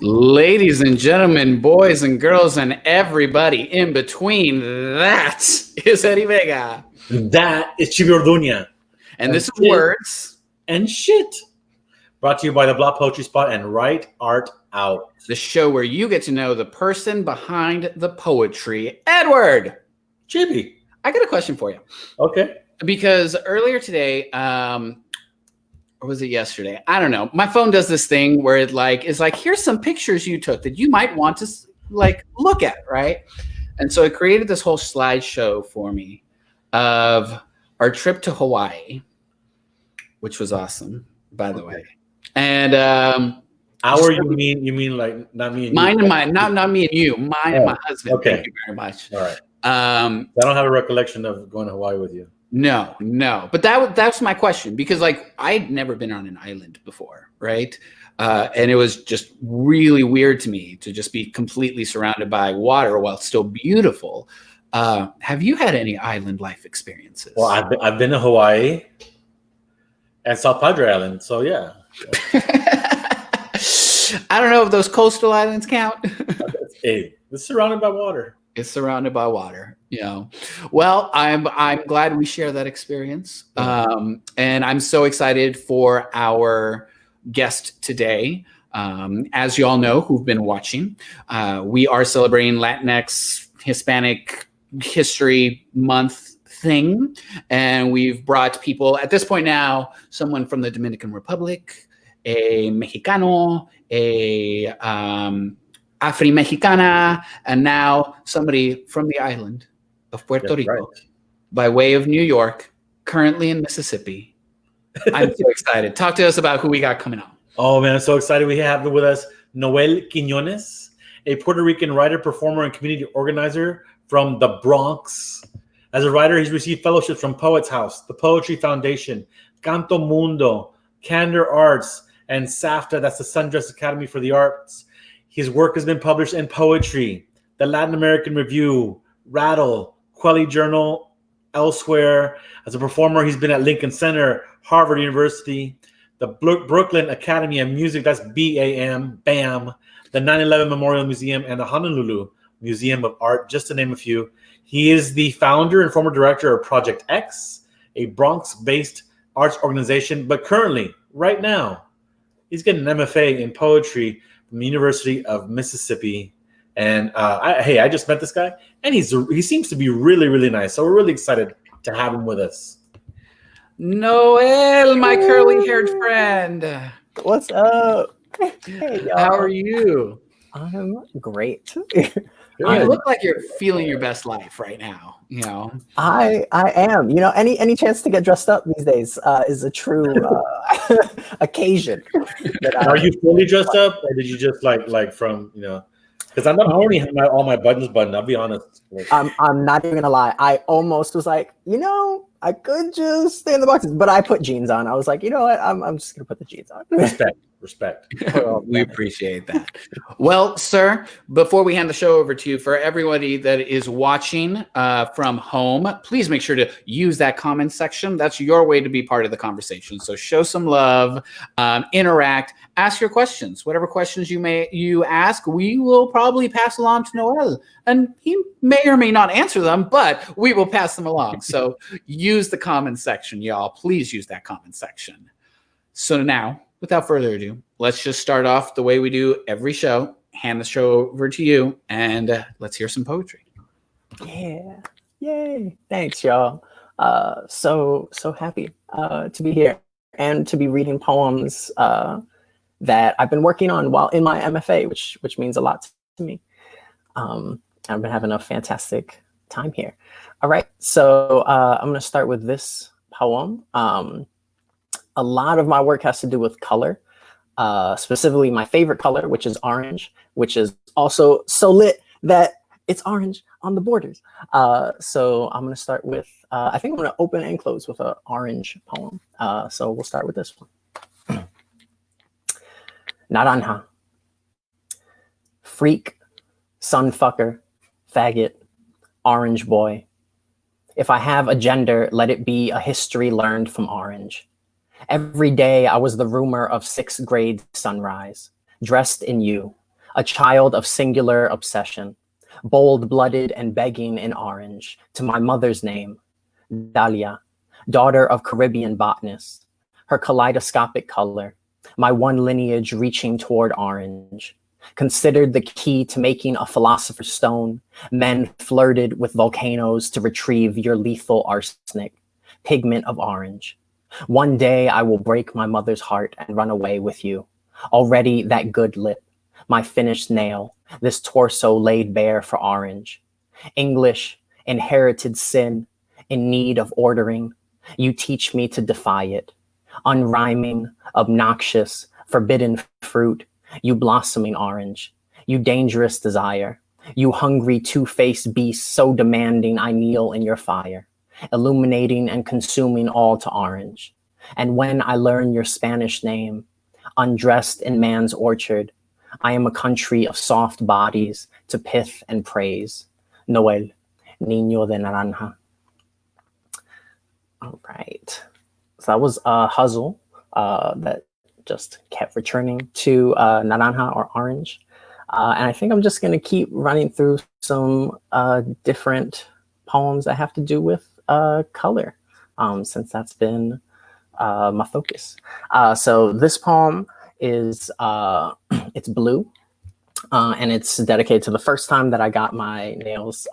Ladies and gentlemen, boys and girls, and everybody in between, that is Eddie Vega. That is Chibi Orduña. And this is Words and Shit. Brought to you by the Block Poetry Spot and Write Art Out. The show where you get to know the person behind the poetry. Edward! Chibi. I got a question for you. Okay. Because earlier today, or was it yesterday? I don't know. My phone does this thing where it's like, here's some pictures you took that you might want to look at, right? And so it created this whole slideshow for me of our trip to Hawaii, which was awesome, by the way. And our, you mean like not me and mine you? and mine, not me and you, mine and my husband. Okay. Thank you very much. All right. I don't have a recollection of going to Hawaii with you. No. But that's my question, because I'd never been on an island before, right? And it was just really weird to me to just be completely surrounded by water while it's still beautiful. Have you had any island life experiences? Well, I've been to Hawaii and South Padre Island, so yeah. I don't know if those coastal islands count. Hey, it's surrounded by water. It's surrounded by water, you know. Well, I'm glad we share that experience. And I'm so excited for our guest today. As you all know, who've been watching, we are celebrating Latinx Hispanic History Month thing. And we've brought people at this point now, someone from the Dominican Republic, a Mexicano, a Afri-Mexicana, and now somebody from the island of Puerto Rico, right, by way of New York, currently in Mississippi. I'm so excited. Talk to us about who we got coming on. Oh, man, I'm so excited. We have with us Noel Quiñones, a Puerto Rican writer, performer, and community organizer from the Bronx. As a writer, he's received fellowships from Poets House, the Poetry Foundation, CantoMundo, Candor Arts, and SAFTA, that's the Sundress Academy for the Arts. His work has been published in Poetry, the Latin American Review, Rattle, Kweli Journal, elsewhere. As a performer, he's been at Lincoln Center, Harvard University, the Brooklyn Academy of Music, that's BAM, BAM, the 9/11 Memorial Museum, and the Honolulu Museum of Art, just to name a few. He is the founder and former director of Project X, a Bronx-based arts organization, but currently, right now, he's getting an M.F.A. in poetry from the University of Mississippi. And I just met this guy, and he seems to be really, really nice. So we're really excited to have him with us. Noel, my curly-haired friend. What's up? Hey, y'all. How are you? I'm great. You look like you're feeling your best life right now. You know, I am. You know, any chance to get dressed up these days is a true occasion. Are you fully dressed up, or did you just like from Because I already have all my buttons buttoned. I'll be honest. I'm not even gonna lie. I almost was like, I could just stay in the boxes, but I put jeans on. I was like, you know what? I'm just gonna put the jeans on. Respect. We appreciate that. Well, sir, before we hand the show over to you, for everybody that is watching from home, please make sure to use that comment section. That's your way to be part of the conversation. So show some love, interact, ask your questions. Whatever questions you ask, we will probably pass along to Noel, and he may or may not answer them, but we will pass them along. So use the comment section, y'all. Please use that comment section. So now, without further ado, let's just start off the way we do every show. Hand the show over to you, and let's hear some poetry. Yeah. Yay. Thanks, y'all. So happy to be here and to be reading poems that I've been working on while in my M.F.A, which means a lot to me. I've been having a fantastic time here. All right. So I'm going to start with this poem. A lot of my work has to do with color, specifically my favorite color, which is orange, which is also so lit that it's orange on the borders. So I'm going to start with, I think I'm going to open and close with an orange poem. So we'll start with this one. Naranja. Freak, sunfucker, faggot, orange boy. If I have a gender, let it be a history learned from orange. Every day I was the rumor of 6th grade sunrise, dressed in you, a child of singular obsession, bold-blooded and begging in orange, to my mother's name, Dahlia, daughter of Caribbean botanists, her kaleidoscopic color, my one lineage reaching toward orange. Considered the key to making a philosopher's stone, men flirted with volcanoes to retrieve your lethal arsenic, pigment of orange. One day I will break my mother's heart and run away with you. Already that good lip, my finished nail, this torso laid bare for orange. English, inherited sin, in need of ordering. You teach me to defy it. Unrhyming, obnoxious, forbidden fruit, you blossoming orange. You dangerous desire. You hungry two-faced beast so demanding I kneel in your fire, illuminating and consuming all to orange. And when I learn your Spanish name, undressed in man's orchard, I am a country of soft bodies to pith and praise. Noel, Niño de Naranja. All right. So that was a Huzzle that just kept returning to Naranja or orange. And I think I'm just going to keep running through some different poems that have to do with color, since that's been my focus. So this poem is, it's blue, and it's dedicated to the first time that I got my nails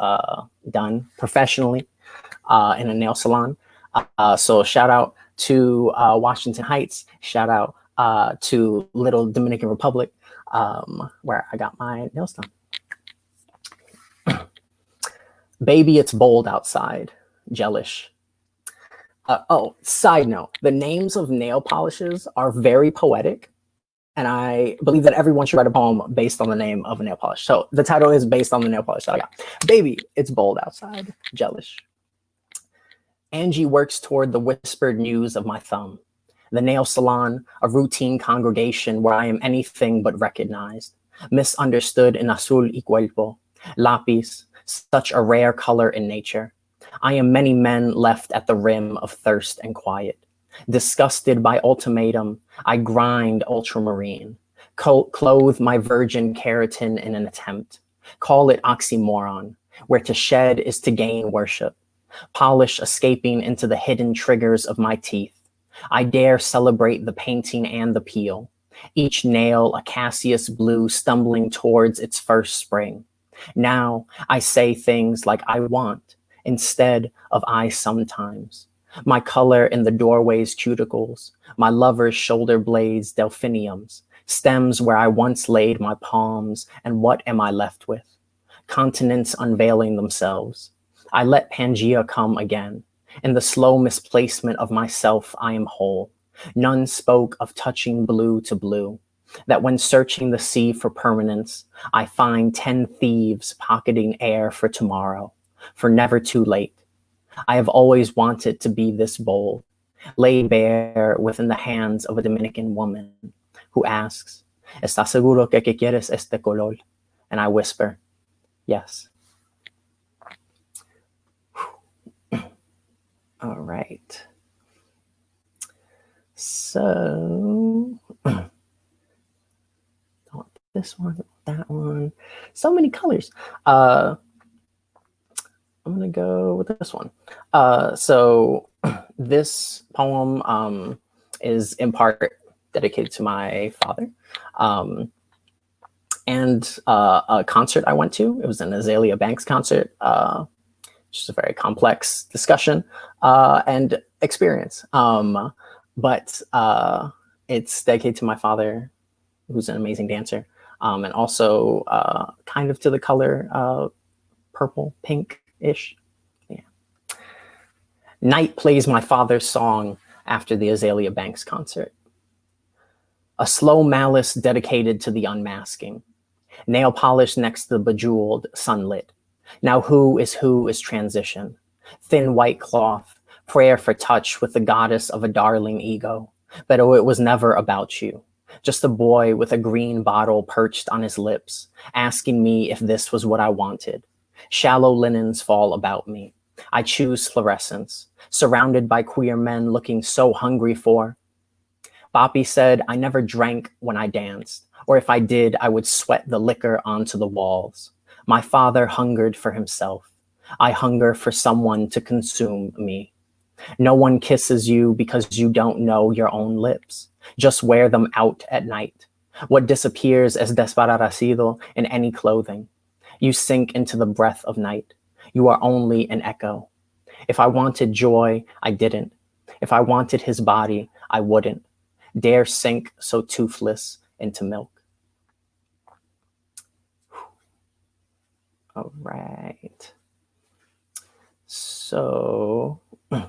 done professionally in a nail salon. So shout out to Washington Heights, shout out to Little Dominican Republic, where I got my nails done. Baby, it's bold outside, jealous. Oh, side note, the names of nail polishes are very poetic, and I believe that everyone should write a poem based on the name of a nail polish. So the title is based on the nail polish that I got. Baby, it's bold outside, jealous. Angie works toward the whispered news of my thumb. The nail salon, a routine congregation where I am anything but recognized. Misunderstood in azul y cuerpo, lapis, such a rare color in nature. I am many men left at the rim of thirst and quiet. Disgusted by ultimatum, I grind ultramarine. Clothe my virgin keratin in an attempt. Call it oxymoron, where to shed is to gain worship. Polish escaping into the hidden triggers of my teeth. I dare celebrate the painting and the peel. Each nail a Cassius blue stumbling towards its first spring. Now I say things like I want instead of I sometimes. My color in the doorway's cuticles, my lover's shoulder blades, delphiniums, stems where I once laid my palms, and what am I left with? Continents unveiling themselves. I let Pangea come again. In the slow misplacement of myself, I am whole. None spoke of touching blue to blue, that when searching the sea for permanence, I find 10 thieves pocketing air for tomorrow, for never too late. I have always wanted to be this bold, laid bare within the hands of a Dominican woman who asks, ¿Estás seguro que quieres este color? And I whisper, yes. All right. So, I want this one, that one. So many colors. I'm gonna go with this one. So this poem is in part dedicated to my father, and a concert I went to. It was an Azalea Banks concert. Just a very complex discussion and experience. But it's dedicated to my father, who's an amazing dancer, and also kind of to the color purple, pink-ish. Yeah. Night plays my father's song after the Azalea Banks concert. A slow malice dedicated to the unmasking. Nail polish next to the bejeweled, sunlit. Now who is transition. Thin white cloth, prayer for touch with the goddess of a darling ego. But oh, it was never about you. Just a boy with a green bottle perched on his lips, asking me if this was what I wanted. Shallow linens fall about me. I choose fluorescence, surrounded by queer men looking so hungry for. Boppy said I never drank when I danced, Or if I did, I would sweat the liquor onto the walls. My father hungered for himself. I hunger for someone to consume me. No one kisses you because you don't know your own lips. Just wear them out at night. What disappears as desparecido in any clothing. You sink into the breath of night. You are only an echo. If I wanted joy, I didn't. If I wanted his body, I wouldn't. Dare sink so toothless into milk. All right. So I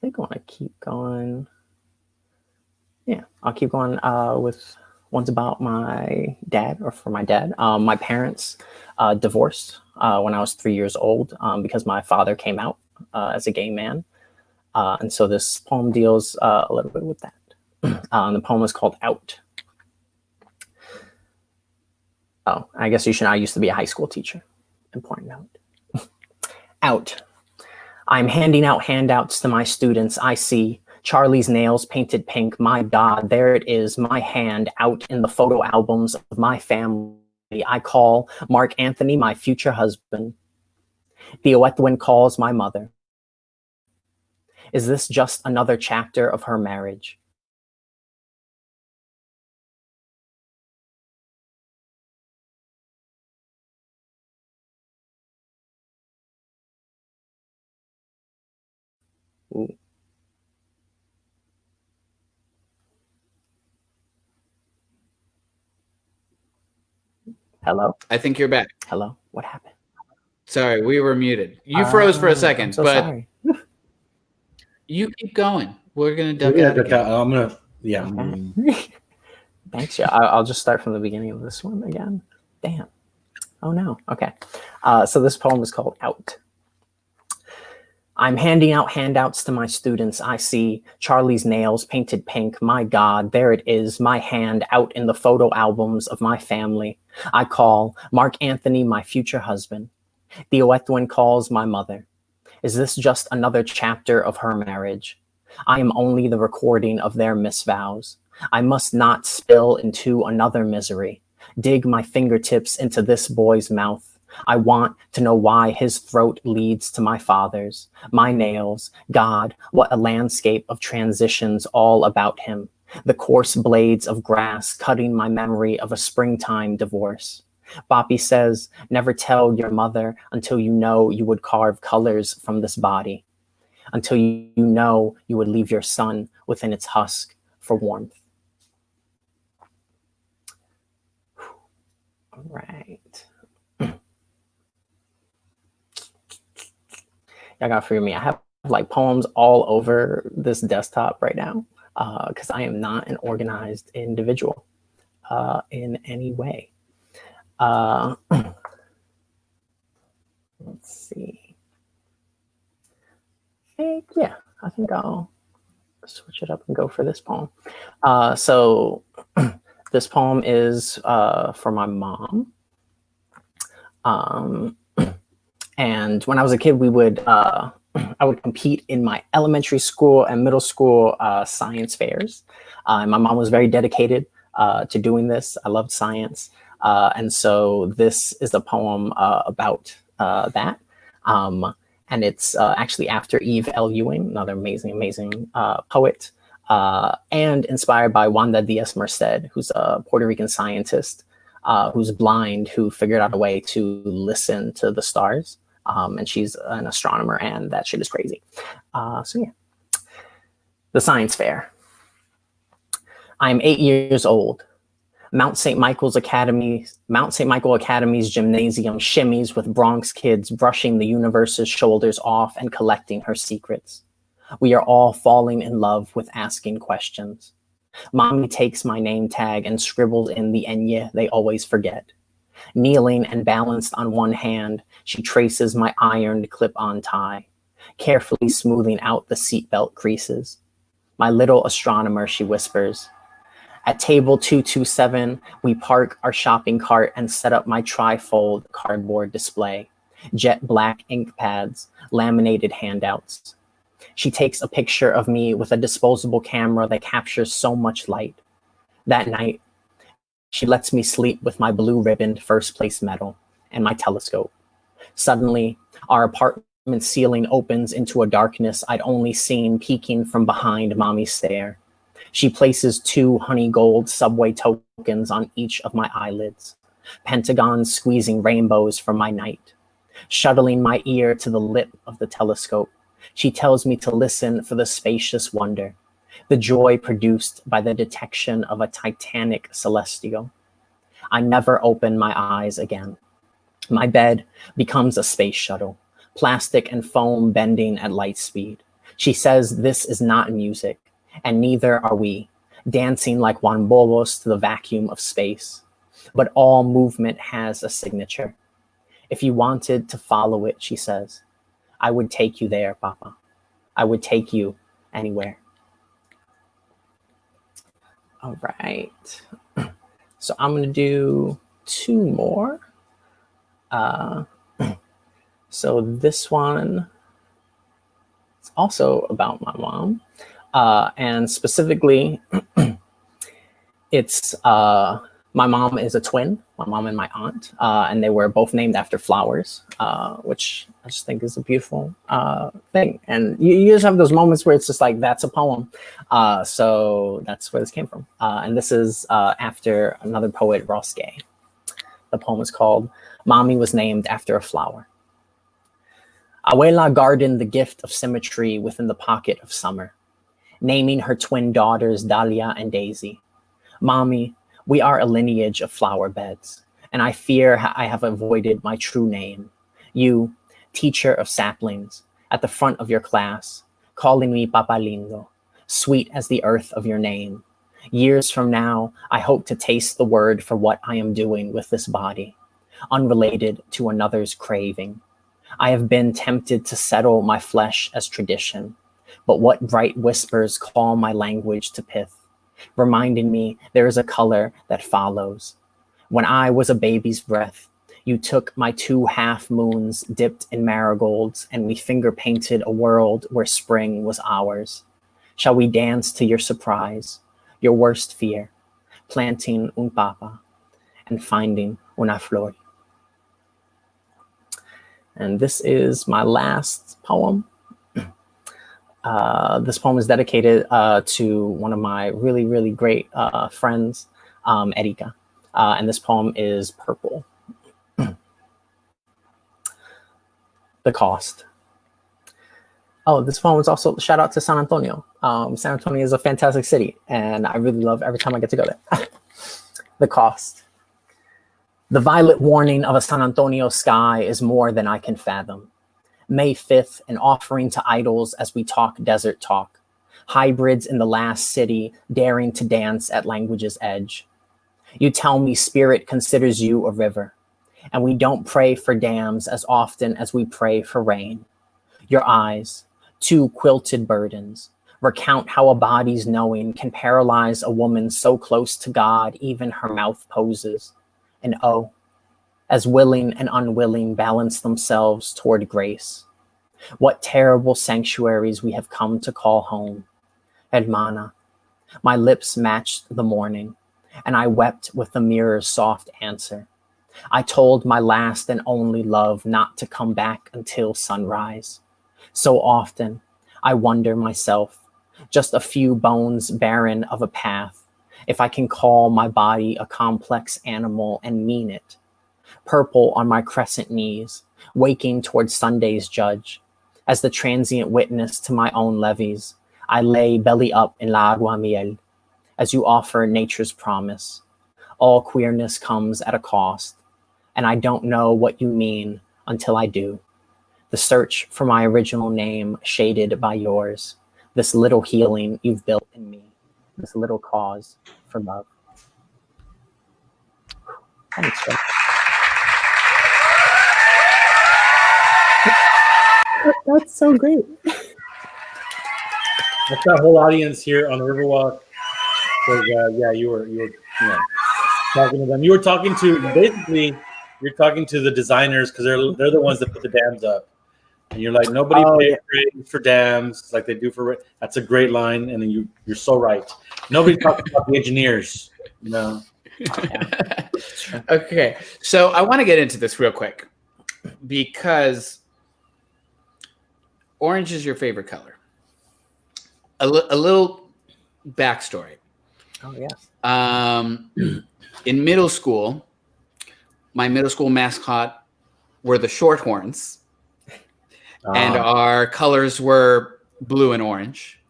think I want to keep going. Yeah, I'll keep going with one's about my dad, or for my dad. My parents divorced when I was 3 years old because my father came out as a gay man. And so this poem deals a little bit with that. The poem is called Out. Oh, I guess you should know, I used to be a high school teacher. Important note. Out. I'm handing out handouts to my students. I see Charlie's nails painted pink. My God, there it is, my hand out in the photo albums of my family. I call Mark Anthony my future husband. The Oetwin calls my mother. Is this just another chapter of her marriage? Ooh. Hello? I think you're back. Hello? What happened? Sorry, we were muted. You froze for a second, I'm so but sorry. you keep going. We're gonna duck out again. I'm gonna, yeah. Okay. Thanks, yeah. I'll just start from the beginning of this one again. Damn. Oh no. Okay. So this poem is called Out. I'm handing out handouts to my students. I see Charlie's nails painted pink. My God, there it is, my hand out in the photo albums of my family. I call Mark Anthony my future husband. The Oetwin calls my mother. Is this just another chapter of her marriage? I am only the recording of their misvows. I must not spill into another misery. Dig my fingertips into this boy's mouth. I want to know why his throat leads to my father's. My nails, God, what a landscape of transitions all about him. The coarse blades of grass cutting my memory of a springtime divorce. Boppy says, never tell your mother until you know you would carve colors from this body. Until you know you would leave your son within its husk for warmth. All right. Y'all gotta forgive me. I have like poems all over this desktop right now because I am not an organized individual in any way. Let's see. I think I'll switch it up and go for this poem. So this poem is for my mom. And when I was a kid, we would I would compete in my elementary school and middle school science fairs. And my mom was very dedicated to doing this. I loved science. And so this is a poem about that. And it's actually after Eve L. Ewing, another amazing poet, and inspired by Wanda Diaz Merced, who's a Puerto Rican scientist who's blind, who figured out a way to listen to the stars. And she's an astronomer, and that shit is crazy. So yeah, the science fair. I'm 8 years old. Mount St. Michael Academy's gymnasium shimmies with Bronx kids brushing the universe's shoulders off and collecting her secrets. We are all falling in love with asking questions. Mommy takes my name tag and scribbles in the enye they always forget. Kneeling and balanced on one hand, she traces my ironed clip-on tie, carefully smoothing out the seatbelt creases. My little astronomer, she whispers. At table 227, we park our shopping cart and set up my tri-fold cardboard display, jet black ink pads, laminated handouts. She takes a picture of me with a disposable camera that captures so much light. That night, She lets me sleep with my blue-ribboned first-place medal and my telescope. Suddenly, our apartment ceiling opens into a darkness I'd only seen peeking from behind Mommy's stare. She places 2 honey gold subway tokens on each of my eyelids, pentagons squeezing rainbows from my night. Shuttling my ear to the lip of the telescope, she tells me to listen for the spacious wonder, the joy produced by the detection of a titanic celestial. I never open my eyes again. My bed becomes a space shuttle, plastic and foam bending at light speed. She says this is not music, and neither are we, dancing like Juan Bobos to the vacuum of space. But all movement has a signature. If you wanted to follow it, she says, I would take you there, Papa. I would take you anywhere. All right. So I'm going to do 2 more. So this one is also about my mom. And specifically, it's my mom is a twin, my mom and my aunt, and they were both named after flowers, which I just think is a beautiful thing. And you just have those moments where it's just like, that's a poem. So that's where this came from. And this is after another poet, Ross Gay. The poem is called Mommy Was Named After a Flower. Abuela gardened the gift of symmetry within the pocket of summer, naming her twin daughters Dahlia and Daisy. Mommy, we are a lineage of flower beds, and I fear I have avoided my true name. You, teacher of saplings, at the front of your class, calling me Papa Lindo, sweet as the earth of your name. Years from now, I hope to taste the word for what I am doing with this body, unrelated to another's craving. I have been tempted to settle my flesh as tradition, but what bright whispers call my language to pith, reminding me there is a color that follows. When I was a baby's breath, you took my 2 half moons dipped in marigolds, and we finger painted a world where spring was ours. Shall we dance to your surprise, your worst fear, planting un papa and finding una flor? And this is my last poem. This poem is dedicated to one of my really, really great friends, Erika. And this poem is Purple. The Cost. Oh, this poem is also shout out to San Antonio. San Antonio is a fantastic city, and I really love every time I get to go there. The Cost. The violet warning of a San Antonio sky is more than I can fathom. May 5th, an offering to idols as we talk desert talk. Hybrids in the last city, daring to dance at language's edge. You tell me spirit considers you a river, and we don't pray for dams as often as we pray for rain. Your eyes, 2 quilted burdens, recount how a body's knowing can paralyze a woman so close to God, even her mouth poses. And oh, as willing and unwilling balance themselves toward grace. What terrible sanctuaries we have come to call home. Hermana, my lips matched the morning, and I wept with the mirror's soft answer. I told my last and only love not to come back until sunrise. So often, I wonder myself, just a few bones barren of a path, if I can call my body a complex animal and mean it. Purple on my crescent knees, waking toward Sunday's judge. As the transient witness to my own levees, I lay belly up in la agua miel, as you offer nature's promise. All queerness comes at a cost, and I don't know what you mean until I do. The search for my original name shaded by yours, this little healing you've built in me, this little cause for love. Thanks, Joe. That's so great. That's that whole audience here on the Riverwalk. Yeah, you were talking to them. You were talking to basically you're talking to the designers because they're the ones that put the dams up. And you're like, nobody Oh, pays yeah. grades for dams like they do for. That's a great line, and then you're so right. Nobody talks about the engineers. You know. Yeah. Okay, so I want to get into this real quick because orange is your favorite color. A little backstory. Oh yes. In middle school, my middle school mascot were the Shorthorns, and our colors were blue and orange.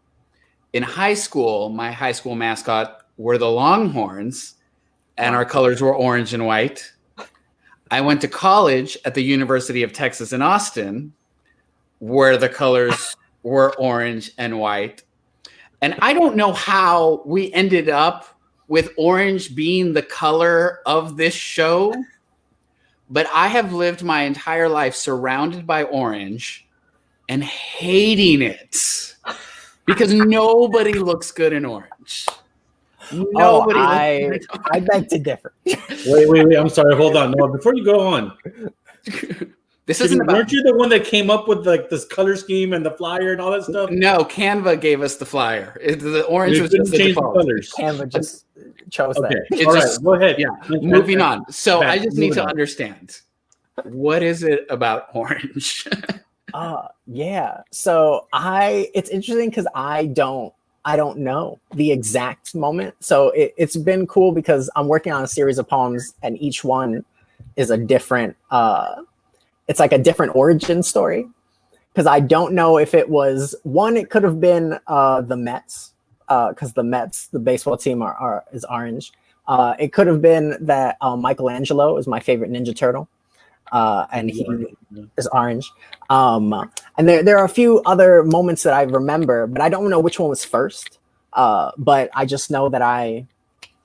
In high school, my high school mascot were the Longhorns, and our colors were orange and white. I went to college at the University of Texas in Austin, where the colors were orange and white. And I don't know how we ended up with orange being the color of this show, but I have lived my entire life surrounded by orange and hating it because nobody looks good in orange. Nobody. I beg to differ. Wait. I'm sorry. Hold on. No, before you go on. This isn't about. Weren't you the one that came up with like this color scheme and the flyer and all that stuff? No, Canva gave us the flyer. The orange was just the default. colors. Canva just chose Okay. that. All just, right. Go ahead. Yeah. Moving on. So I just need to understand, what is it about orange? Yeah. So it's interesting because I don't know the exact moment. So it's been cool because I'm working on a series of poems and each one is a different it's like a different origin story. Because I don't know if it was one, it could have been the Mets, because the Mets, the baseball team is orange. It could have been that Michelangelo is my favorite Ninja Turtle. And he is orange. And there are a few other moments that I remember, but I don't know which one was first. But I just know that I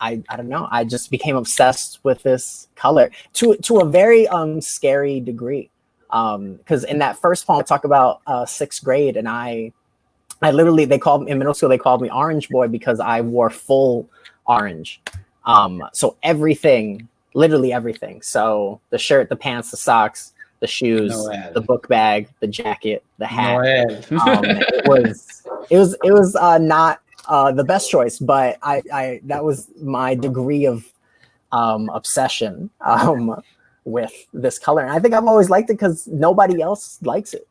don't know. I just became obsessed with this color to a very scary degree. Because in that first poem, I talk about sixth grade, and I literally, in middle school, they called me Orange Boy because I wore full orange. So everything. Literally everything. So the shirt, the pants, the socks, the shoes, the book bag, the jacket, the hat. It was not the best choice, but I that was my degree of obsession with this color. And I think I've always liked it because nobody else likes it.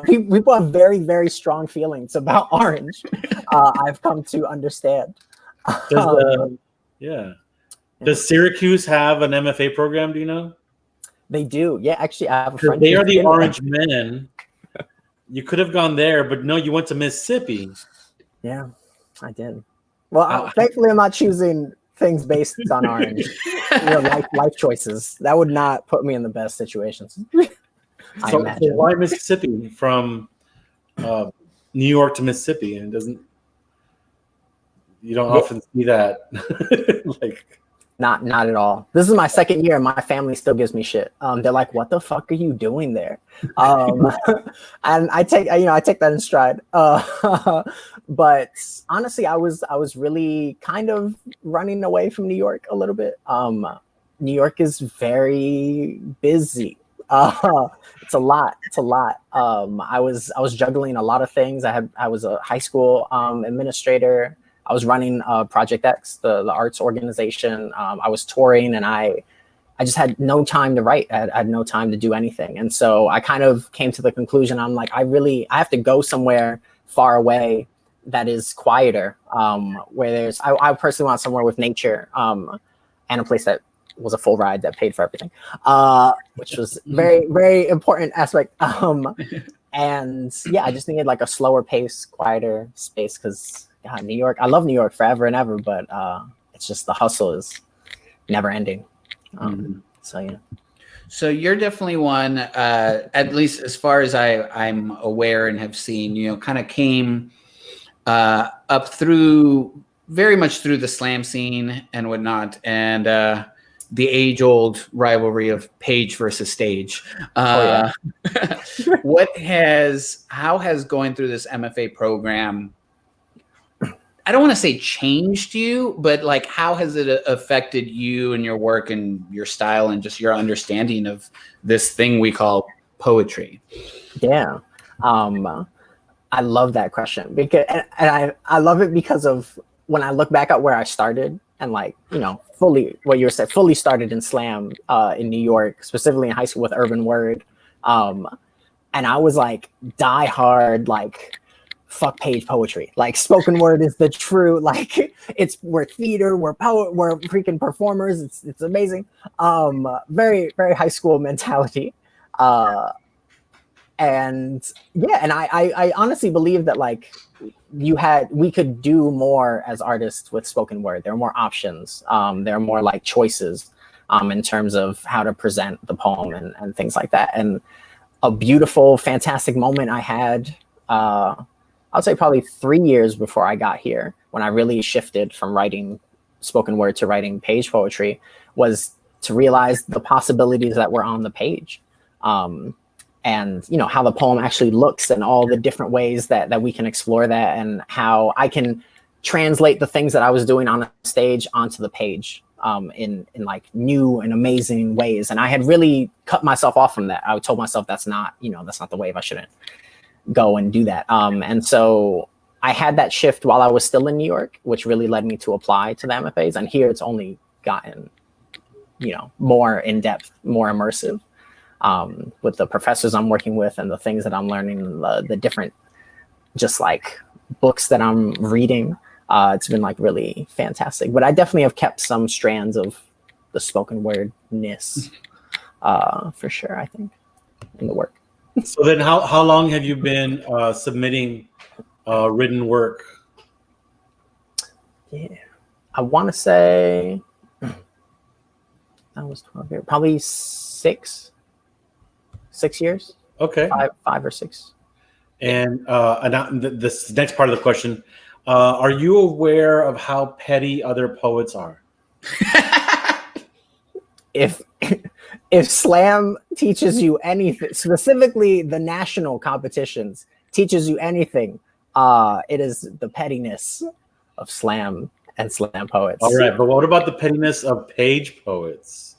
People have very, very strong feelings about orange. I've come to understand. Does Syracuse have an M.F.A. program? Do you know? They do. Yeah, actually, I have a friend. They are the Orange Men. You could have gone there, but no, you went to Mississippi. Yeah, I did. Well, thankfully, I'm not choosing things based on orange. Life choices. That would not put me in the best situations. So why Mississippi from New York to Mississippi? And you don't often see that. Not at all. This is my second year, and my family still gives me shit. They're like, "What the fuck are you doing there?" And I take that in stride. But honestly, I was really kind of running away from New York a little bit. New York is very busy. It's a lot. I was juggling a lot of things. I was a high school administrator. I was running Project X, the arts organization. I was touring, and I just had no time to write. I had no time to do anything. And so I kind of came to the conclusion, I'm like, I have to go somewhere far away that is quieter, where I personally want somewhere with nature, and a place that was a full ride that paid for everything, which was very, very important aspect. And yeah, I just needed like a slower pace, quieter space, because God, New York, I love New York forever and ever, but it's just the hustle is never ending. So yeah. So you're definitely one, at least as far as I'm aware and have seen, kind of came up very much through the slam scene and whatnot, and the age-old rivalry of page versus stage. How has going through this M.F.A. program, I don't want to say changed you, but like, how has it affected you and your work and your style and just your understanding of this thing we call poetry? Yeah. I love that question because, and I love it because of when I look back at where I started and like, you know, fully what you were saying, fully started in slam in New York, specifically in high school with urban word. And I was like die hard, like fuck page poetry. Like spoken word is the true, like we're theater, we're freaking performers. It's amazing. Very, very high school mentality. And yeah, and I honestly believe that like we could do more as artists with spoken word. There are more options. There are more like choices in terms of how to present the poem and things like that. And a beautiful, fantastic moment I had, I'll say probably 3 years before I got here, when I really shifted from writing spoken word to writing page poetry, was to realize the possibilities that were on the page. And you know how the poem actually looks and all the different ways that we can explore that, and how I can translate the things that I was doing on a stage onto the page in like new and amazing ways. And I had really cut myself off from that. I told myself that's not the wave. I shouldn't go and do that. And so I had that shift while I was still in New York, which really led me to apply to the M.F.As. And here it's only gotten, you know, more in depth, more immersive. With the professors I'm working with and the things that I'm learning, the different just like books that I'm reading, it's been like really fantastic. But I definitely have kept some strands of the spoken wordness for sure, I think, in the work. So then how long have you been submitting written work? Yeah, I want to say that was 12 years, probably 6 years. Okay. 5 or 6. And this next part of the question, are you aware of how petty other poets are? If slam teaches you anything, specifically the national competitions teaches you anything, it is the pettiness of slam and slam poets. All right, but what about the pettiness of page poets?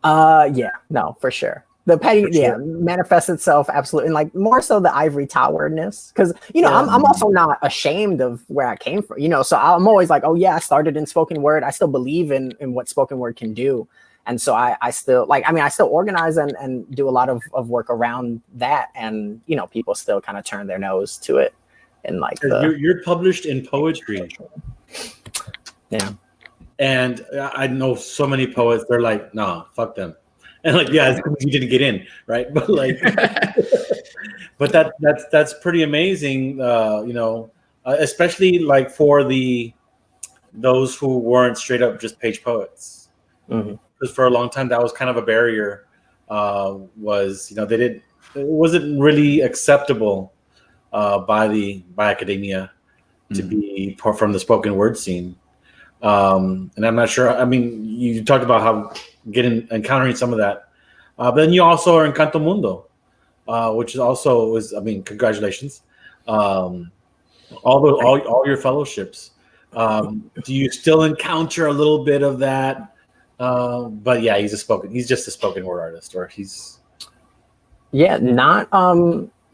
Yeah, no, for sure. The petty, manifests itself absolutely, and like more so the ivory towerness, because you know I'm also not ashamed of where I came from, you know. So I'm always like, oh yeah, I started in spoken word. I still believe in what spoken word can do, and so I still like. I mean, I still organize and do a lot of work around that, and you know, people still kind of turn their nose to it, and like you're published in poetry. Yeah, and I know so many poets. They're like, nah, fuck them. And like, yeah, it's because you didn't get in, right? But like, but that's pretty amazing, you know, especially like for those who weren't straight up just page poets. Because for a long time that was kind of a barrier. Was, you know, it wasn't really acceptable by academia to be from the spoken word scene. And I'm not sure. I mean, you talked about how encountering some of that, but then you also are in CantoMundo, which is also I mean, congratulations, all your fellowships. Do you still encounter a little bit of that? But yeah, he's just a spoken word artist, or he's not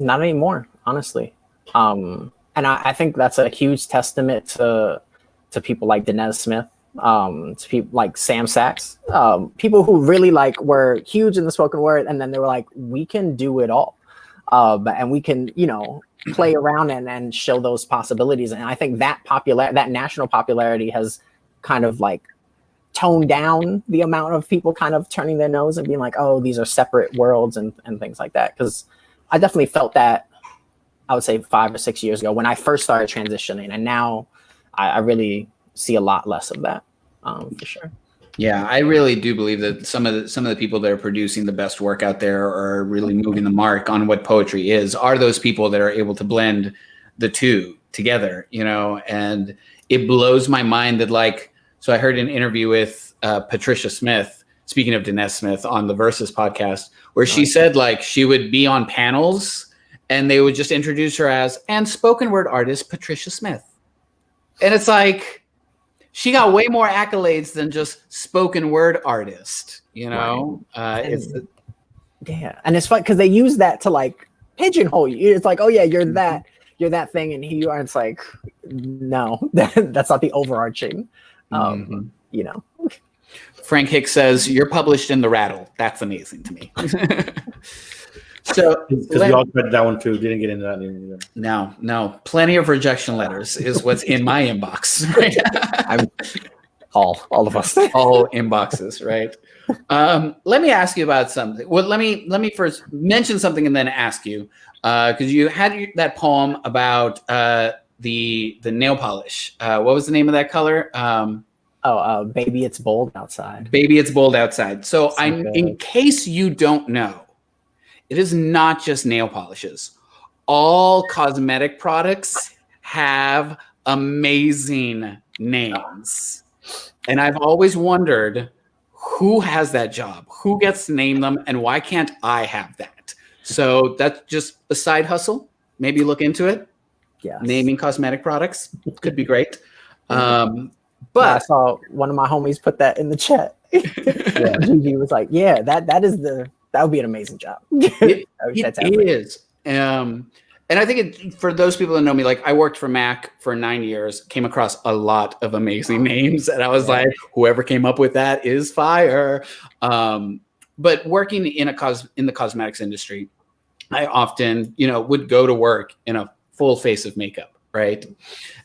anymore, honestly. And I think that's a huge testament to people like Denez Smith, to people like Sam Sachs, people who really like were huge in the spoken word, and then they were like, we can do it all, and we can, you know, play around and show those possibilities. And I think that national popularity has kind of like toned down the amount of people kind of turning their nose and being like, oh, these are separate worlds and things like that. Because I definitely felt that, I would say 5 or 6 years ago when I first started transitioning, and now I really see a lot less of that, for sure. Yeah, I really do believe that some of the people that are producing the best work out there are really moving the mark on what poetry is, are those people that are able to blend the two together, you know. And it blows my mind that, like, so I heard an interview with Patricia Smith, speaking of Denez Smith, on the Versus podcast, where she said like she would be on panels and they would just introduce her as and spoken word artist Patricia Smith. And it's like, she got way more accolades than just spoken word artist, you know. Right. Yeah, and it's fun because they use that to like pigeonhole you. It's like, oh yeah, you're that thing, and here you are. It's like, no, that's not the overarching. You know. Frank Hicks says you're published in the Rattle. That's amazing to me. So because we all read that one too. Didn't get into that either. No, plenty of rejection letters is what's in my inbox. Right? I'm all of us, all inboxes, right? Let me ask you about something. Well, let me first mention something and then ask you because you had that poem about the nail polish. What was the name of that color? Baby, it's bold outside. Baby, it's bold outside. So in case you don't know, it is not just nail polishes. All cosmetic products have amazing names. And I've always wondered who has that job, who gets to name them, and why can't I have that? So that's just a side hustle. Maybe look into it. Yeah, naming cosmetic products could be great. But I saw one of my homies put that in the chat. Gigi was like, "Yeah, that would be an amazing job." It is. And I think for those people that know me, like I worked for Mac for 9 years, came across a lot of amazing names, and I was like, whoever came up with that is fire. But working in the cosmetics industry, I often, would go to work in a full face of makeup, right?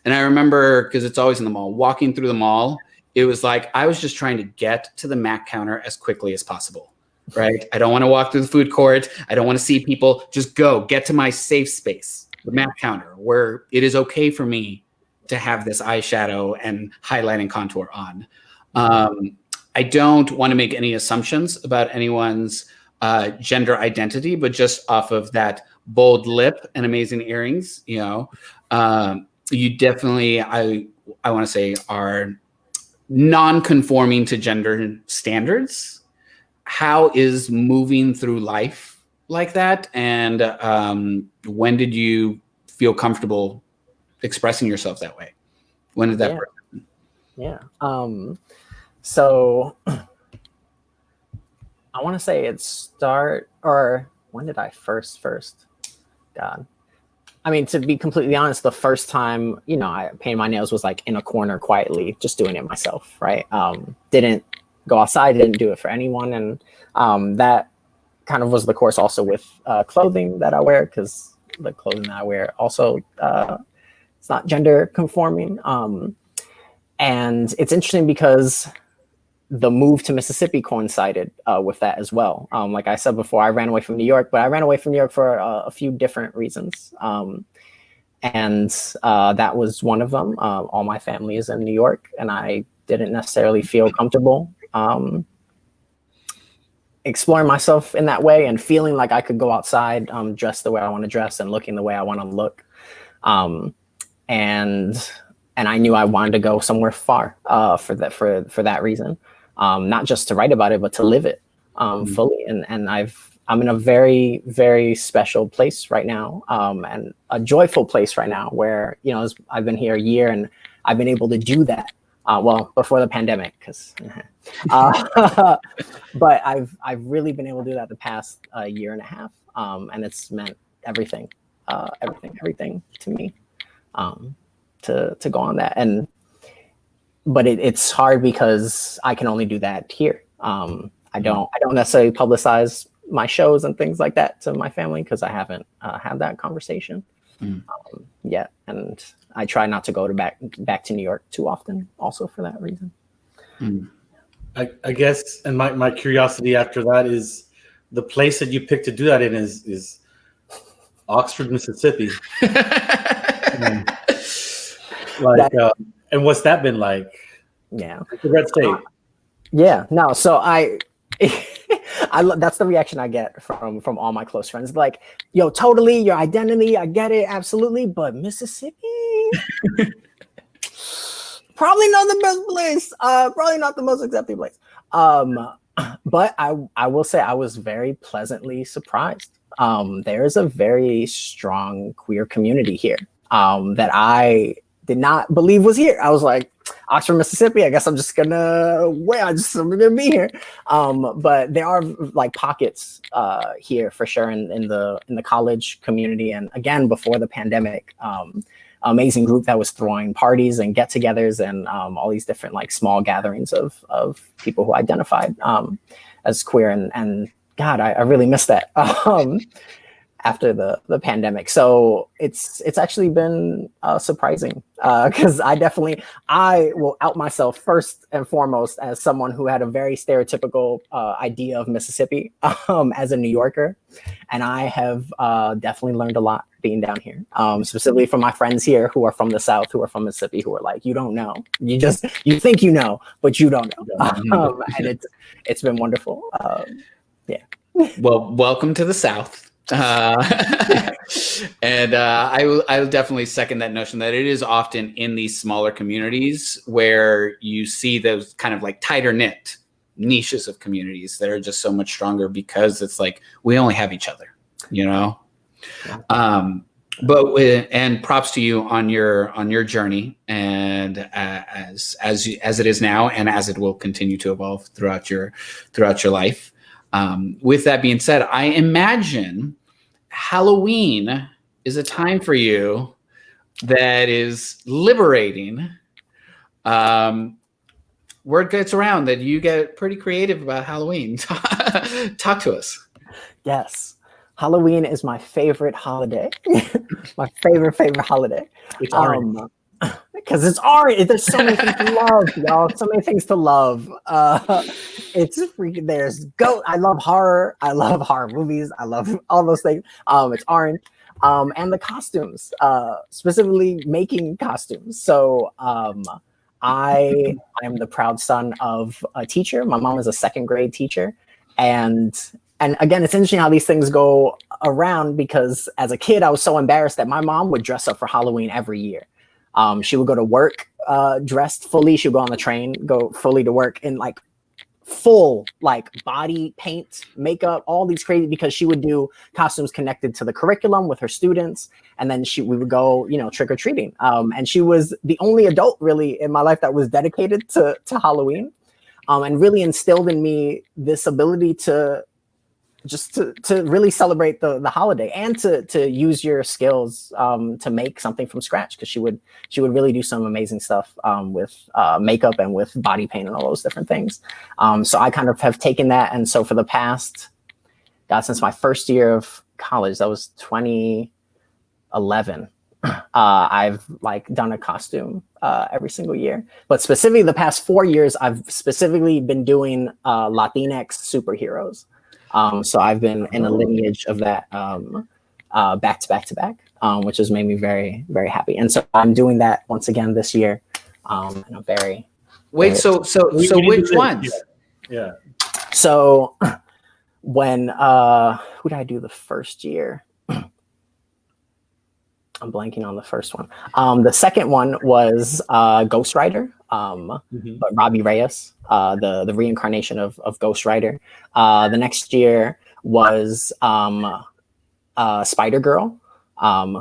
And I remember, because it's always in the mall, walking through the mall, it was like I was just trying to get to the Mac counter as quickly as possible. Right. I don't want to walk through the food court. I don't want to see people. Just get to my safe space, the Mac counter, where it is okay for me to have this eyeshadow and highlight and contour on. I don't want to make any assumptions about anyone's gender identity, but just off of that bold lip and amazing earrings, you definitely, I want to say, are non-conforming to gender standards. How is moving through life like that? And when did you feel comfortable expressing yourself that way? When did that happen? Yeah. So I want to say when did I first? God. I mean, to be completely honest, the first time, I painted my nails was like in a corner quietly, just doing it myself, right? Didn't go outside, didn't do it for anyone. And that kind of was the course also with clothing that I wear, because the clothing that I wear also, it's not gender conforming. And it's interesting because the move to Mississippi coincided with that as well. Like I said before, I ran away from New York, but I ran away from New York for a few different reasons. And that was one of them. All my family is in New York, and I didn't necessarily feel comfortable exploring myself in that way and feeling like I could go outside, dress the way I want to dress and looking the way I want to look. And I knew I wanted to go somewhere far for that reason, not just to write about it, but to live it fully. And I'm in a very, very special place right now, and a joyful place right now where, I've been here a year and I've been able to do that. Well, before the pandemic, but I've really been able to do that the past year and a half, and it's meant everything to me, to go on that. But it's hard because I can only do that here. I don't necessarily publicize my shows and things like that to my family because I haven't had that conversation yet, and I try not to go back to New York too often, also for that reason. I guess, and my curiosity after that is the place that you picked to do that in is Oxford, Mississippi. And what's that been like? Yeah, the red state. So that's the reaction I get from all my close friends. Like, yo, totally, your identity, I get it, absolutely, but Mississippi, probably not the best place, probably not the most accepting place. But I will say I was very pleasantly surprised. There's a very strong queer community here that I did not believe was here. I was like, Oxford, Mississippi. I guess I'm just gonna I'm gonna be here. But there are like pockets here for sure in the college community, and again before the pandemic. Amazing group that was throwing parties and get-togethers and all these different like small gatherings of people who identified as queer, and God, I really miss that after the pandemic. So it's actually been surprising because I will out myself first and foremost as someone who had a very stereotypical idea of Mississippi as a New Yorker, and I have definitely learned a lot being down here, specifically from my friends here who are from the South, who are from Mississippi, who are like, you don't know, you think you know, but you don't know. And it's been wonderful. Well, welcome to the South. And I will definitely second that notion that it is often in these smaller communities where you see those kind of like tighter knit niches of communities that are just so much stronger because it's like we only have each other, you know. And props to you on your journey, and as it is now, and as it will continue to evolve throughout your life. With that being said, I imagine Halloween is a time for you that is liberating. Word gets around that you get pretty creative about Halloween. Talk to us. Yes. Halloween is my favorite holiday. My favorite holiday. It's orange. Because it's orange. There's so many things to love, y'all. So many things to love. It's freaking. There's goat. I love horror. I love horror movies. I love all those things. It's orange. And the costumes. Specifically making costumes. So I am the proud son of a teacher. My mom is a second grade teacher, and again, it's interesting how these things go around because as a kid, I was so embarrassed that my mom would dress up for Halloween every year. She would go to work dressed fully. She would go on the train, go fully to work in like full like body paint, makeup, all these crazy, because she would do costumes connected to the curriculum with her students. And then we would go, trick-or-treating. And she was the only adult really in my life that was dedicated to Halloween, and really instilled in me this ability to really celebrate the holiday and to use your skills to make something from scratch, because she would really do some amazing stuff with makeup and with body paint and all those different things. So I kind of have taken that, and so for the past, since my first year of college, that was 2011. I've like done a costume every single year, but specifically the past 4 years, I've specifically been doing Latinx superheroes. So I've been in a lineage of that back to back, which has made me very, very happy. And so I'm doing that once again this year. And I'm very so which ones? Yeah. So when who did I do the first year? I'm blanking on the first one. The second one was Ghost Rider, but Robbie Reyes, the reincarnation of Ghost Rider. The next year was Spider Girl,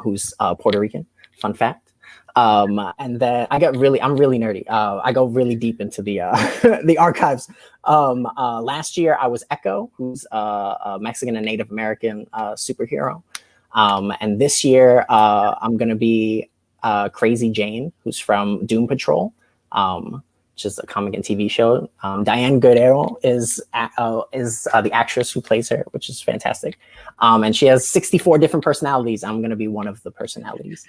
who's Puerto Rican. Fun fact. And then I'm really nerdy. I go really deep into the the archives. Last year I was Echo, who's a Mexican and Native American superhero. And this year, I'm going to be Crazy Jane, who's from Doom Patrol, which is a comic and TV show. Diane Guerrero is the actress who plays her, which is fantastic. And she has 64 different personalities. I'm going to be one of the personalities,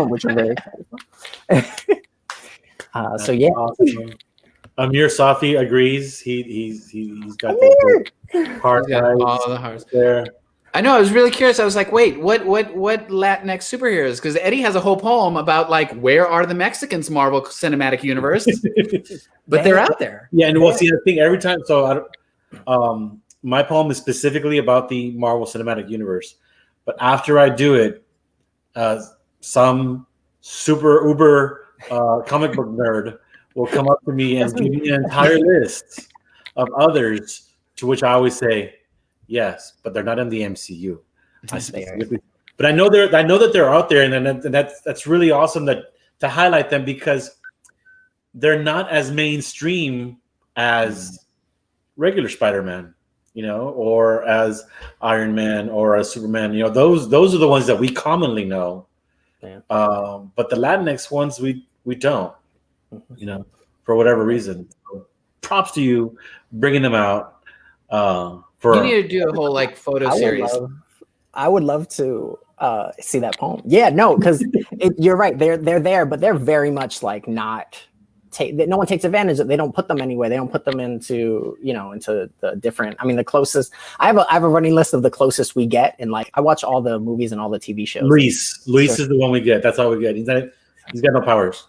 which I'm very excited for. So yeah. Awesome. Amir Safi agrees. He's got the heart eyes all the hearts there. I know. I was really curious. I was like, wait, what Latinx superheroes? Because Eddie has a whole poem about like where are the Mexicans Marvel Cinematic Universe, but they're out there. Yeah, and we'll see. I think every time. So, my poem is specifically about the Marvel Cinematic Universe, but after I do it, some super uber comic book nerd will come up to me and give me an entire list of others, to which I always say, yes, but they're not in the MCU. But I know that they're out there, and that's really awesome to highlight them, because they're not as mainstream as regular Spider-Man, or as Iron Man or as Superman. Those are the ones that we commonly know. Yeah. But the Latinx ones we don't, for whatever reason. So props to you bringing them out. You need to do a whole photo series. I would love to see that poem. Yeah, no, because you're right. They're there, but they're very much not. No one takes advantage of. They don't put them anywhere. They don't put them into into the different. I mean, the closest. I have a running list of the closest we get, and I watch all the movies and all the TV shows. Luis is the one we get. That's all we get. He's got no powers.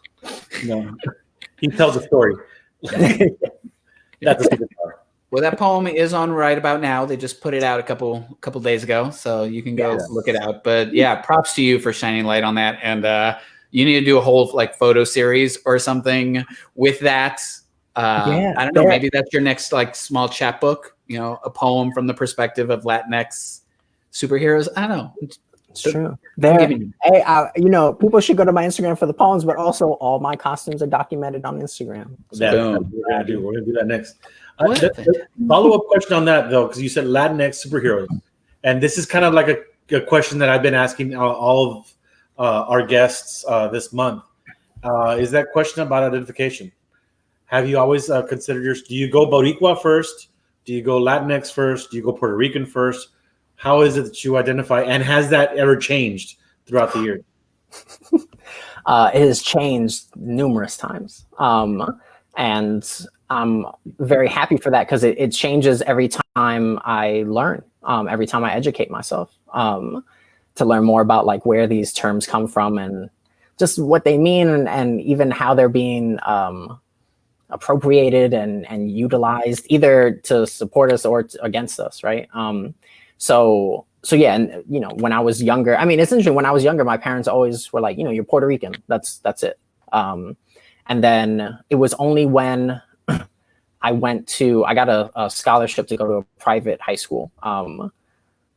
He tells a story. That's a superpower. Well, that poem is on right about now. They just put it out a couple days ago, so you can go look it out. But yeah, props to you for shining light on that. And you need to do a whole photo series or something with that. I don't know. Maybe that's your next small chapbook. A poem from the perspective of Latinx superheroes. I don't know. It's true. Hey, people should go to my Instagram for the poems, but also all my costumes are documented on Instagram. So we're gonna do that next. Follow-up question on that though, because you said Latinx superheroes, and this is kind of like a question that I've been asking all of our guests this month. Is that question about identification? Have you always considered do you go Boricua first? Do you go Latinx first? Do you go Puerto Rican first? How is it that you identify, and has that ever changed throughout the year? It has changed numerous times, and I'm very happy for that because it changes every time I learn, every time I educate myself to learn more about where these terms come from and just what they mean, and even how they're being appropriated and utilized either to support us or against us, right? So yeah, and when I was younger, I mean, it's interesting. When I was younger, my parents always were like, you're Puerto Rican. That's it. And then it was only when I got a scholarship to go to a private high school,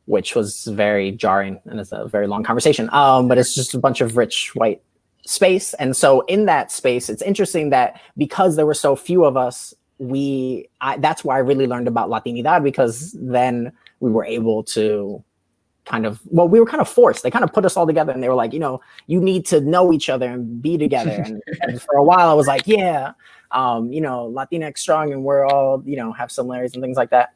which was very jarring, and it's a very long conversation. But it's just a bunch of rich white space. And so in that space, it's interesting that because there were so few of us, that's why I really learned about Latinidad, because then we were able to we were kind of forced. They kind of put us all together, and they were like, you need to know each other and be together. And for a while I was like, yeah, Latinx strong, and we're all, have similarities and things like that.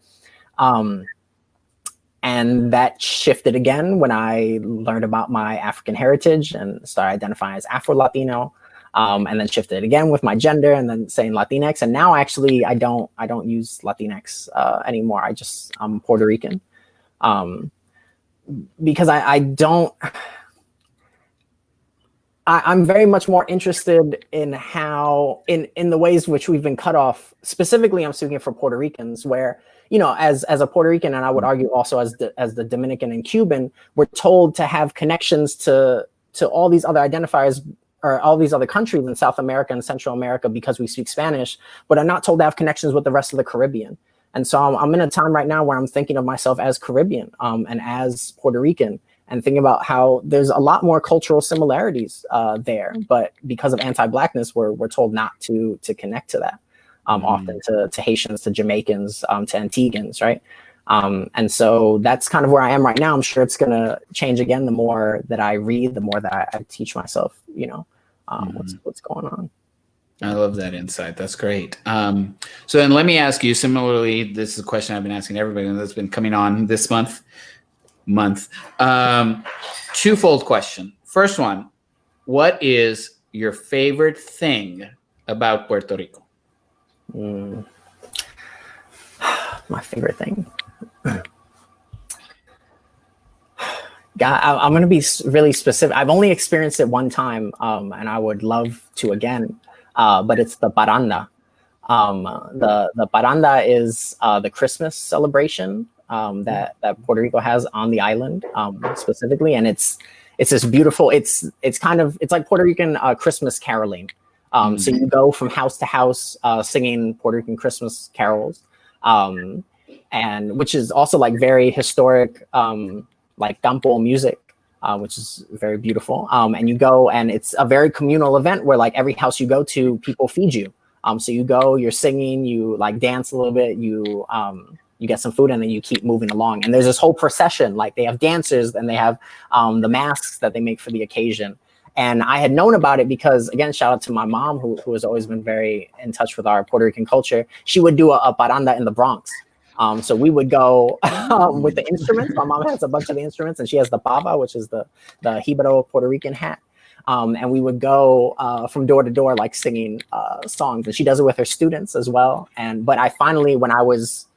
And that shifted again when I learned about my African heritage and started identifying as Afro-Latino, and then shifted again with my gender and then saying Latinx. And now actually I don't use Latinx anymore. I'm Puerto Rican. Because I'm very much more interested in how in the ways which we've been cut off. Specifically, I'm speaking for Puerto Ricans, where as a Puerto Rican, and I would argue also as the Dominican and Cuban, we're told to have connections to all these other identifiers or all these other countries in South America and Central America because we speak Spanish, but are not told to have connections with the rest of the Caribbean. And so I'm in a time right now where I'm thinking of myself as Caribbean and as Puerto Rican, and thinking about how there's a lot more cultural similarities there, but because of anti-Blackness, we're told not to connect to that, often to Haitians, to Jamaicans, to Antiguans, right? And so that's kind of where I am right now. I'm sure it's going to change again the more that I read, the more that I teach myself, what's going on. I love that insight. That's great. So then let me ask you, similarly, this is a question I've been asking everybody that's been coming on this month. Twofold question. First one, what is your favorite thing about Puerto Rico? My favorite thing. God, I'm going to be really specific. I've only experienced it one time, and I would love to again. But it's the parranda. The parranda is the Christmas celebration that Puerto Rico has on the island specifically, and it's this beautiful. It's like Puerto Rican Christmas caroling. So you go from house to house singing Puerto Rican Christmas carols, and which is also like very historic, like campo music. which is very beautiful. And you go, and it's a very communal event where like every house you go to, people feed you. So you go, you're singing, you like dance a little bit, you get some food, and then you keep moving along. And there's this whole procession, like they have dancers and they have the masks that they make for the occasion. And I had known about it because, again, shout out to my mom, who has always been very in touch with our Puerto Rican culture. She would do a parranda in the Bronx. So we would go with the instruments. My mom has a bunch of the instruments, and she has the pava, which is the Jibaro Puerto Rican hat. And we would go from door to door, like singing songs. And she does it with her students as well. But I finally, when I was,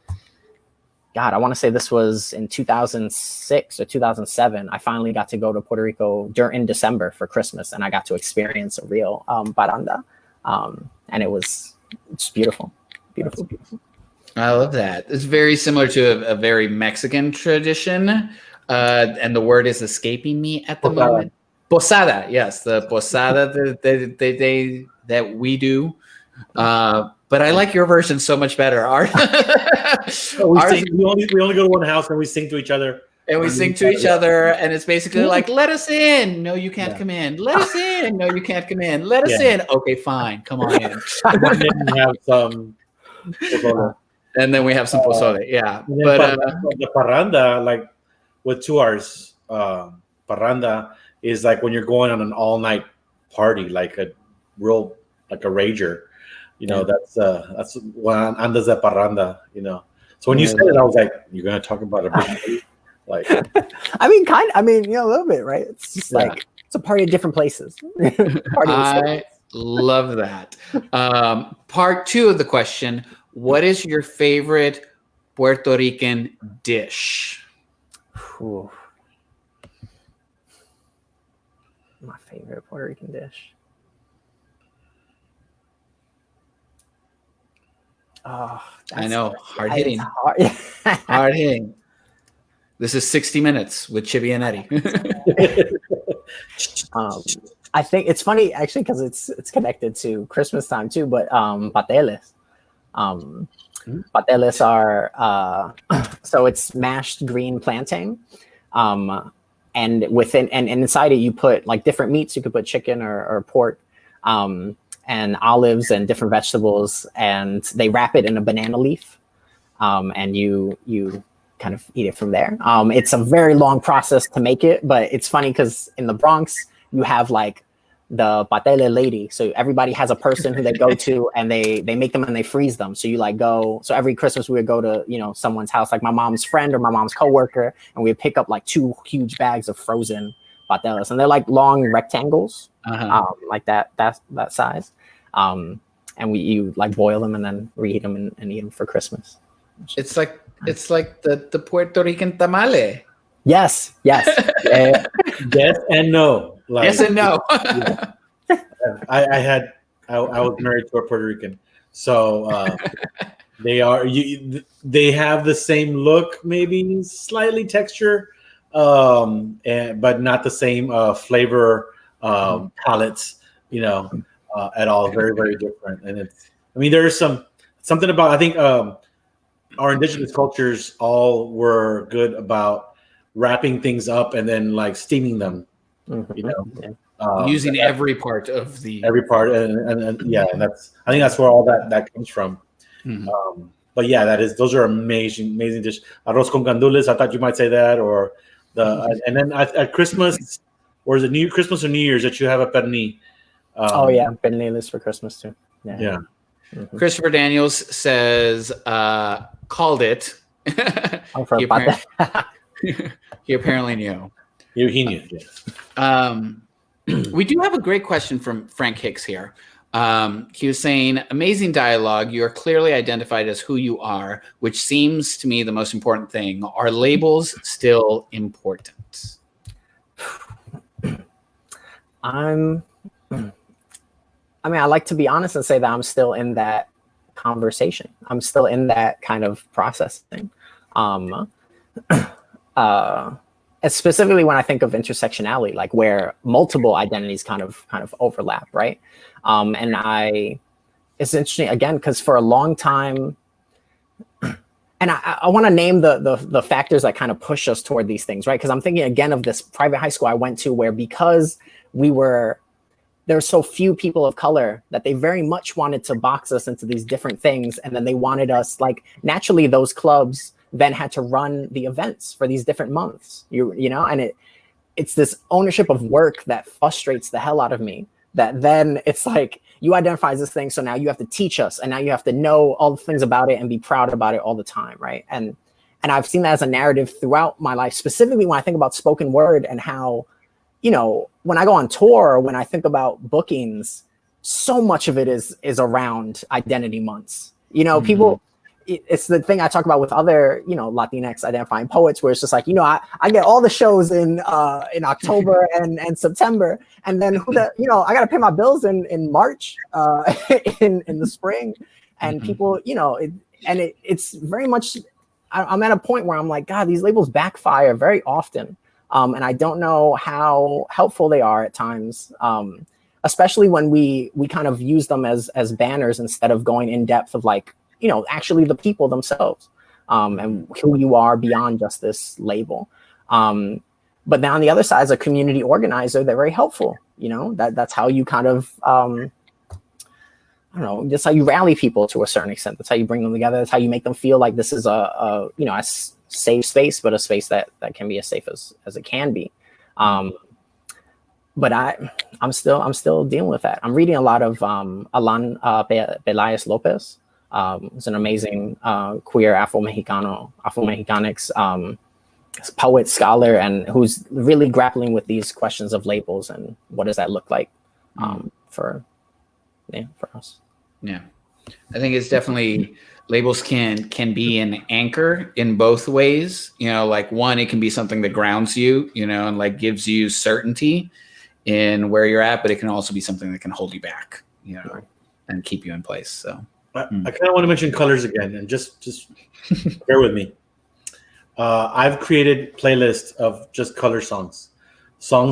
God, I want to say this was in 2006 or 2007, I finally got to go to Puerto Rico in December for Christmas. And I got to experience a real parranda. And it's beautiful, beautiful, beautiful. I love that. It's very similar to a very Mexican tradition. And the word is escaping me at the moment. Posada, yes, the posada that we do. But I like your version so much better. We only go to one house and we sing to each other. And we sing to each other, and it's basically like, let us in. No, you can't come in. Let us in. No, you can't come in. Let us in. Okay, fine. Come on in. And then we have some pozole. And then we have some pozole. Yeah. But the parranda, like with 2 hours, parranda is like when you're going on an all-night party, like a rager. You know, that's when andas de parranda, you know. So when you said it, I was like, you're gonna talk about a big party? Like, I mean, a little bit, right? It's just like it's a party at different places. I love that. Part 2 of the question: what is your favorite Puerto Rican dish? Ooh. My favorite Puerto Rican dish. Oh, I know, hard hitting. Hard hitting. This is 60 Minutes with Chibi and Eddie. I think it's funny actually because it's connected to Christmas time too. But pateles, pateles are so it's mashed green plantain, and inside it you put like different meats. You could put chicken or pork. And olives and different vegetables, and they wrap it in a banana leaf, and you kind of eat it from there. It's a very long process to make it, but it's funny because in the Bronx you have like the patele lady, so everybody has a person who they go to, and they make them and they freeze them. So you like go. So every Christmas we would go to someone's house, like my mom's friend or my mom's coworker, and we would pick up like 2 huge bags of frozen pateles, and they're like long rectangles. Like that size, and you like boil them and then reheat them and eat them for Christmas. It's like the Puerto Rican tamale. Yes. Yes and no. Like, yes and no. I was married to a Puerto Rican, so they have the same look, maybe slightly texture, but not the same flavor. Palettes, at all. Very, very different. And there's something about, I think our indigenous cultures all were good about wrapping things up and then like steaming them, using every part and I think that's where all that comes from. But yeah, those are amazing dishes. Arroz con gandules, I thought you might say that, or and then at Christmas, or is it Christmas or New Year's that you have a pernil? Pernil for Christmas too. Yeah. Mm-hmm. Christopher Daniels says, called it. He apparently knew. He knew. Yes. We do have a great question from Frank Hicks here. He was saying, amazing dialogue. You are clearly identified as who you are, which seems to me the most important thing. Are labels still important? I like to be honest and say that I'm still in that conversation. I'm still in that kind of processing. Specifically when I think of intersectionality, like where multiple identities kind of overlap, right? It's interesting again, because for a long time, and I want to name the factors that kind of push us toward these things, right? Because I'm thinking again of this private high school I went to, where because there were so few people of color that they very much wanted to box us into these different things, and then they wanted us, like, naturally those clubs then had to run the events for these different months, you know, and it's this ownership of work that frustrates the hell out of me. That then it's like, you identify as this thing, so now you have to teach us, and now you have to know all the things about it and be proud about it all the time, right? And I've seen that as a narrative throughout my life, specifically when I think about spoken word and how, you know, when I go on tour, or when I think about bookings, so much of it is around identity months. You know, people, it's the thing I talk about with other, you know, Latinx identifying poets, where it's just like, you know, I get all the shows in October and September, and then you know, I got to pay my bills in March, in the spring, and people, you know, it's very much, I'm at a point where I'm like, God, these labels backfire very often. And I don't know how helpful they are at times, especially when we kind of use them as banners instead of going in depth of, like, you know, actually the people themselves, and who you are beyond just this label. But now on the other side, as a community organizer, they're very helpful. You know, that's how you kind of, I don't know, that's how you rally people to a certain extent. That's how you bring them together. That's how you make them feel like this is a you know, a safe space, but a space that can be as safe as it can be. But I'm still dealing with that. I'm reading a lot of Alan Peláez Lopez. He's an amazing queer Afro-Mexicanix poet, scholar, and who's really grappling with these questions of labels and what does that look like for us. Yeah, I think it's definitely, labels can be an anchor in both ways. You know, like, one, it can be something that grounds you, you know, and like gives you certainty in where you're at, but it can also be something that can hold you back, you know, and keep you in place. So I kind of want to mention colors again, and just bear with me. I've created playlists of just color songs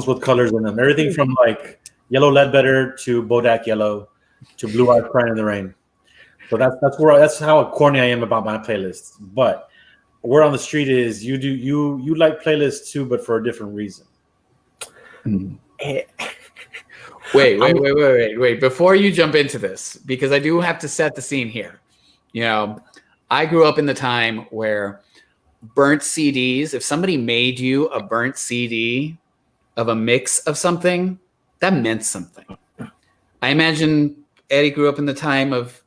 with colors in them. Everything from like Yellow Ledbetter to Bodak Yellow to Blue Eyes Crying in the Rain. So that's how corny I am about my playlists. But word on the street is you like playlists too, but for a different reason. Wait. Before you jump into this, because I do have to set the scene here. You know, I grew up in the time where burnt CDs, if somebody made you a burnt CD of a mix of something, that meant something. I imagine Eddie grew up in the time of,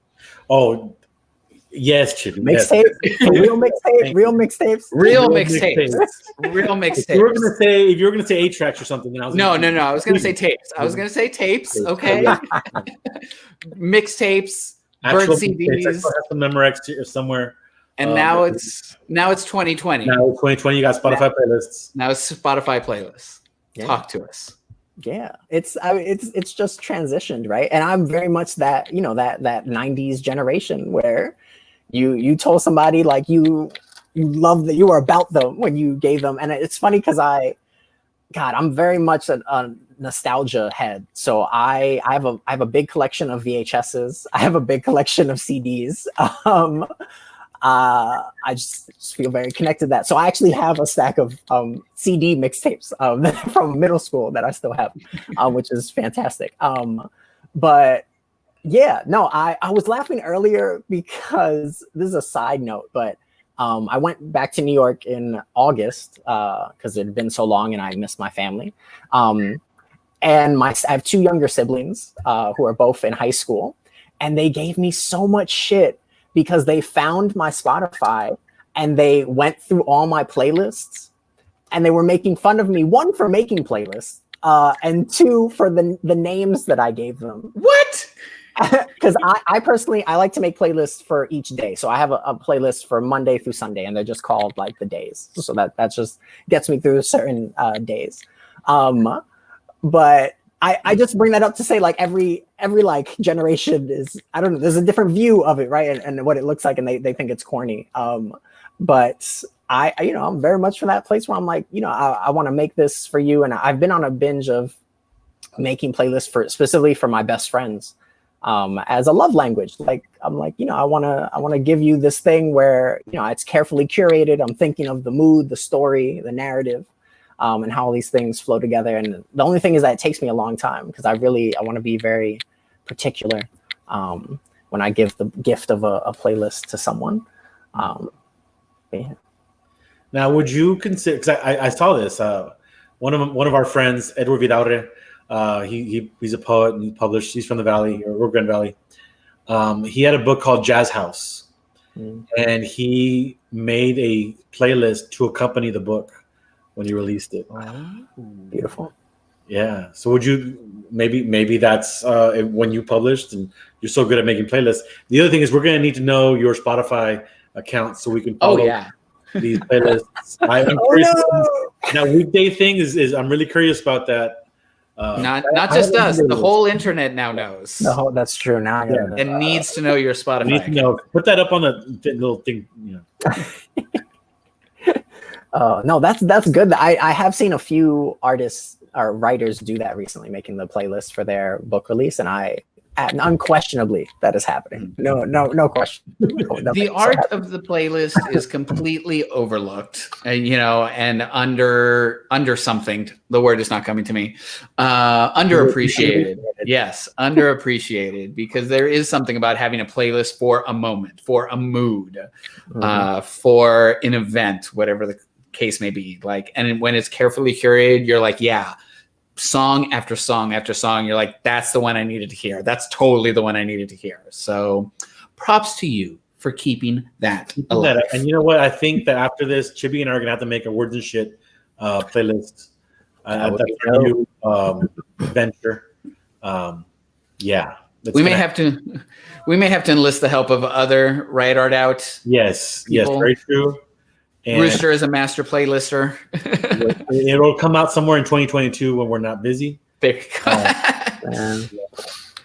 oh, yes, Chippy. Mixtape, real mixtapes. If you were gonna say 8-tracks or something, then I was no. I was gonna say tapes. Okay. Mixtapes, burnt CDs. I still have some Memorex somewhere. And now it's 2020. Now 2020, you got Spotify playlists. Now it's Spotify playlists. Yeah. Talk to us. Yeah, it's just transitioned, right? And I'm very much that, you know, that 90s generation where you told somebody like you loved that, you were about them when you gave them. And it's funny because I'm very much a nostalgia head. So I have a big collection of VHSs. I have a big collection of CDs. I just feel very connected to that. So I actually have a stack of CD mixtapes from middle school that I still have, which is fantastic. But yeah, no, I was laughing earlier because this is a side note, but I went back to New York in August because it had been so long and I missed my family. And I have two younger siblings who are both in high school, and they gave me so much shit because they found my Spotify and they went through all my playlists and they were making fun of me, one, for making playlists, and two, for the names that I gave them. What? Because I personally like to make playlists for each day. So I have a playlist for Monday through Sunday, and they're just called like the days. So that just gets me through certain days. But I just bring that up to say, like, every like generation is, I don't know, there's a different view of it, right? And what it looks like, and they think it's corny. But I'm very much for that place where I'm like, I want to make this for you. And I've been on a binge of making playlists specifically for my best friends. as a love language. Like I'm like, I want to give you this thing where it's carefully curated. I'm thinking of the mood, the story, the narrative, and how all these things flow together. And the only thing is that it takes me a long time because I want to be very particular when I give the gift of a playlist to someone. Yeah. Now, would you consider? Because I saw this. One of our friends, Edward Vidaurre, he's a poet and he published. He's from the Valley or Rio Grande Valley. He had a book called Jazz House, and he made a playlist to accompany the book when he released it. Beautiful. Yeah. So would you maybe that's when you published and you're so good at making playlists. The other thing is we're going to need to know your Spotify account so we can follow these playlists. I'm curious. No. Now weekday thing is I'm really curious about that. Not just us. The whole internet now knows. No, that's true. Now I gotta know. And needs to know your Spotify. Need to know. Put that up on the little thing. No, that's good. I have seen a few artists or writers do that recently, making the playlist for their book release, and unquestionably that is happening. No question. The art of the playlist is completely overlooked, and under something. The word is not coming to me. Underappreciated. Yes, underappreciated, because there is something about having a playlist for a moment, for a mood, for an event, whatever the case may be. Like, and when it's carefully curated, you're like, song after song after song, you're like, that's the one I needed to hear. That's totally the one I needed to hear. So props to you for keeping that alive. And you know what? I think that after this, Chibi and I are going to have to make a Words and Shit playlist. That's a new venture. We may have to enlist the help of other Riot Art Out. Yes, people. Very true. And Rooster is a master playlister. It'll come out somewhere in 2022 when we're not busy. There you go.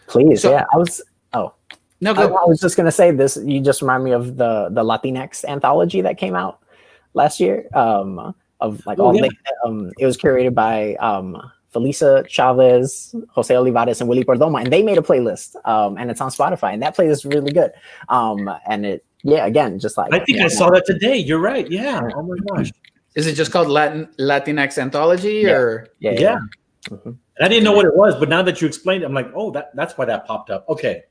Please, So- I was. Oh No, I go. was just gonna say this. You just remind me of the Latinx anthology that came out last year. Of like it was curated by Felisa Chavez, Jose Olivares, and Willy Perdomo, and they made a playlist. And it's on Spotify, and that playlist is really good. And it. Yeah, again, just like I think I saw that today. You're right. Yeah. Oh my gosh. Is it just called Latinx Anthology or? Yeah. Mhm. And I didn't know what it was, but now that you explained it, I'm like, oh, that's why that popped up. Okay.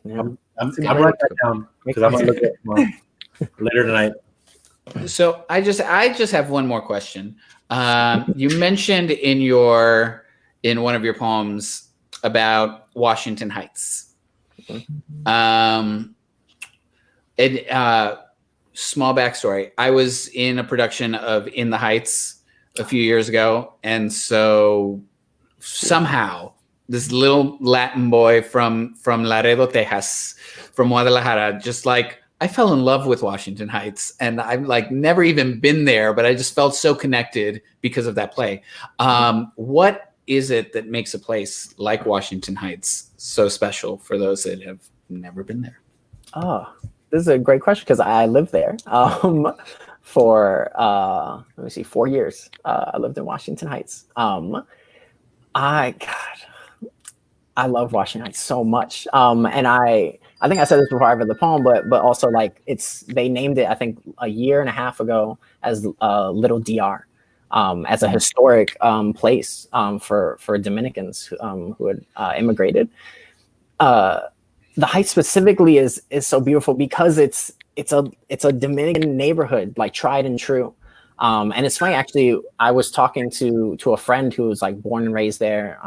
Yeah. I'm writing that down because I'm gonna look at it later tonight. So I just have one more question. You mentioned in one of your poems about Washington Heights. Small backstory. I was in a production of In the Heights a few years ago. And so somehow this little Latin boy from Laredo, Texas, from Guadalajara, just like, I fell in love with Washington Heights, and I've like never even been there, but I just felt so connected because of that play. What is it that makes a place like Washington Heights so special for those that have never been there? Oh, this is a great question because I lived there for 4 years. I lived in Washington Heights. I love Washington Heights so much. And I think I said this before I read the poem, but also like they named it, I think a year and a half ago as Little DR, as a historic place for Dominicans who had immigrated. The Heights specifically is so beautiful because it's a Dominican neighborhood, like tried and true. And it's funny, actually, I was talking to a friend who was like born and raised there.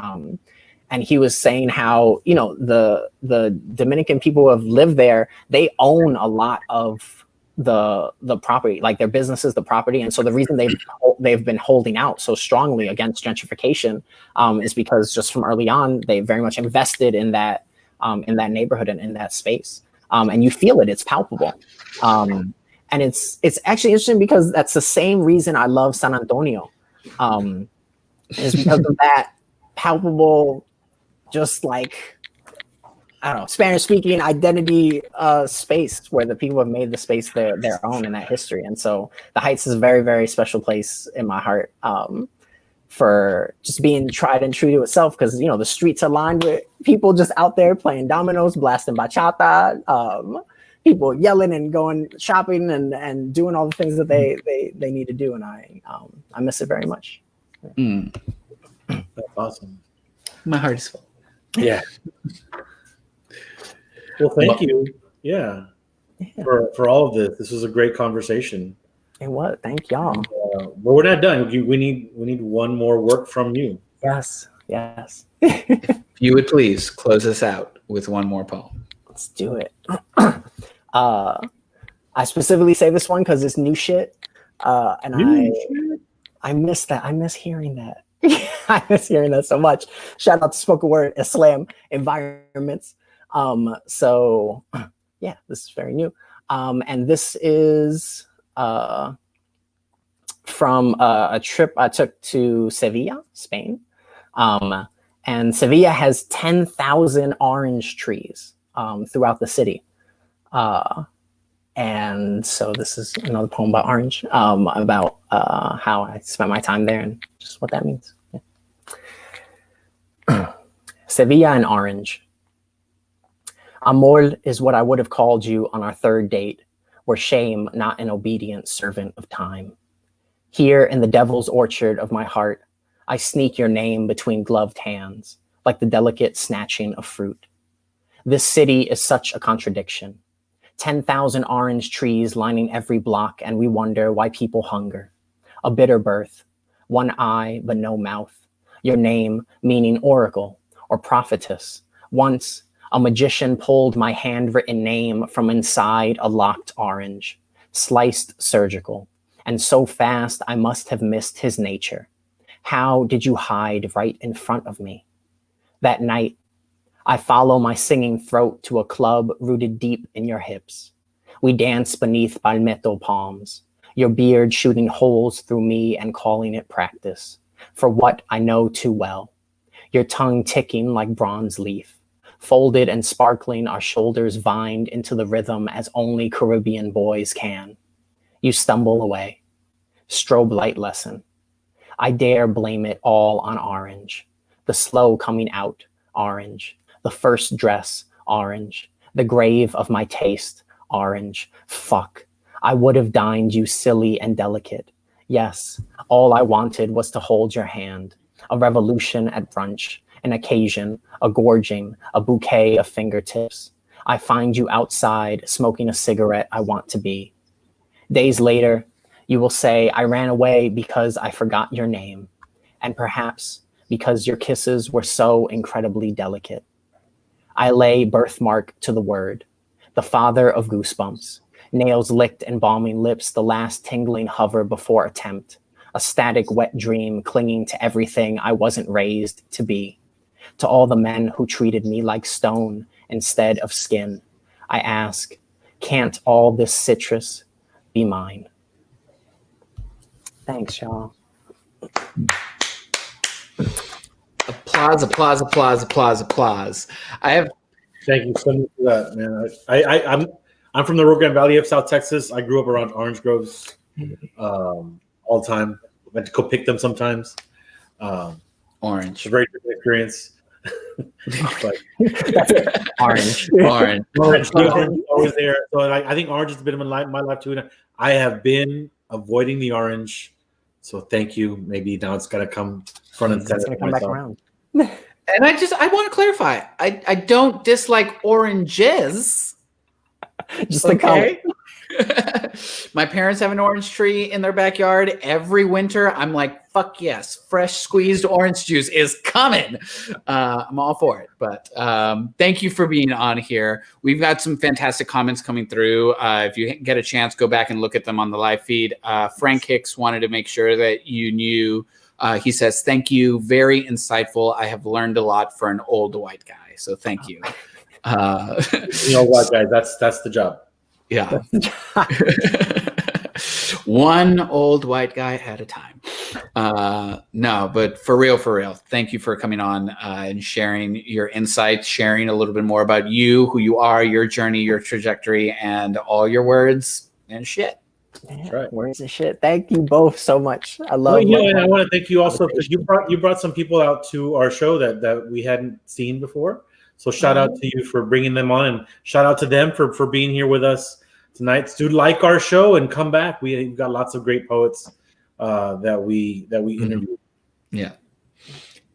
And he was saying how, the Dominican people who have lived there, they own a lot of the property, like their businesses, the property. And so the reason they've been holding out so strongly against gentrification is because just from early on, they very much invested in that neighborhood and in that space. And you feel it, it's palpable. And it's actually interesting because that's the same reason I love San Antonio, is because of that palpable, just like, I don't know, Spanish-speaking identity space where the people have made the space their own in that history. And so the Heights is a very, very special place in my heart for just being tried and true to itself, because you know the streets are lined with people just out there playing dominoes, blasting bachata, people yelling and going shopping and doing all the things that they need to do, and I miss it very much. Mm. That's awesome. My heart is full. Yeah. Well, thank you. Yeah. For all of this. This was a great conversation. It was. Thank y'all. But we're not done. We need one more work from you. Yes. If you would please close us out with one more poem. Let's do it. I specifically say this one because it's new shit, and I miss that. I miss hearing that. I miss hearing that so much. Shout out to Spoken Word Islam environments. So yeah, this is very new. And this is from a trip I took to Sevilla, Spain. And Sevilla has 10,000 orange trees throughout the city. And so this is another poem about orange, about how I spent my time there and just what that means. Yeah. Sevilla and orange. Amor is what I would have called you on our third date, were shame not an obedient servant of time. Here in the devil's orchard of my heart, I sneak your name between gloved hands, like the delicate snatching of fruit. This city is such a contradiction. 10,000 orange trees lining every block, and we wonder why people hunger. A bitter birth, one eye but no mouth. Your name meaning oracle or prophetess. Once, a magician pulled my handwritten name from inside a locked orange, sliced surgical, and so fast I must have missed his nature. How did you hide right in front of me? That night, I follow my singing throat to a club rooted deep in your hips. We dance beneath palmetto palms, your beard shooting holes through me and calling it practice, for what I know too well. Your tongue ticking like bronze leaf, folded and sparkling, our shoulders vined into the rhythm as only Caribbean boys can. You stumble away. Strobe light lesson. I dare blame it all on orange. The slow coming out, orange. The first dress, orange. The grave of my taste, orange. Fuck. I would have dined you silly and delicate. Yes, all I wanted was to hold your hand. A revolution at brunch, an occasion, a gorging, a bouquet of fingertips. I find you outside, smoking a cigarette I want to be. Days later, you will say, I ran away because I forgot your name, and perhaps because your kisses were so incredibly delicate. I lay birthmark to the word, the father of goosebumps, nails licked and balming lips, the last tingling hover before attempt, a static wet dream clinging to everything I wasn't raised to be. To all the men who treated me like stone instead of skin, I ask, can't all this citrus be mine? Thanks, y'all. Applause, applause, applause, applause, applause. Thank you so much for that, man. I'm from the Rio Grande Valley of South Texas. I grew up around orange groves all the time. I went to go pick them sometimes. Orange. It's a very different experience. But Orange. Orange. Always there. So I think orange has been in my life too. And I have been avoiding the orange. So thank you. Maybe now it's got to come front and center. It's gonna come back around. And I want to clarify. I don't dislike oranges. Just the color. My parents have an orange tree in their backyard. Every winter, I'm like, fuck yes, fresh squeezed orange juice is coming. I'm all for it. But thank you for being on here. We've got some fantastic comments coming through. If you get a chance, go back and look at them on the live feed. Frank Hicks wanted to make sure that you knew. He says, thank you. Very insightful. I have learned a lot for an old white guy. So thank you. You know what, guys? That's the job. Yeah. One old white guy at a time. No, but for real, thank you for coming on and sharing your insights, sharing a little bit more about you, who you are, your journey, your trajectory, and all your words and shit. Yeah, right. Words and shit. Thank you both so much. I love. Well, you know, love and I want to thank you also because conversation. you brought some people out to our show that we hadn't seen before. So shout out to you for bringing them on, and shout out to them for being here with us tonight. Do like our show and come back. We've got lots of great poets that we interview. Yeah.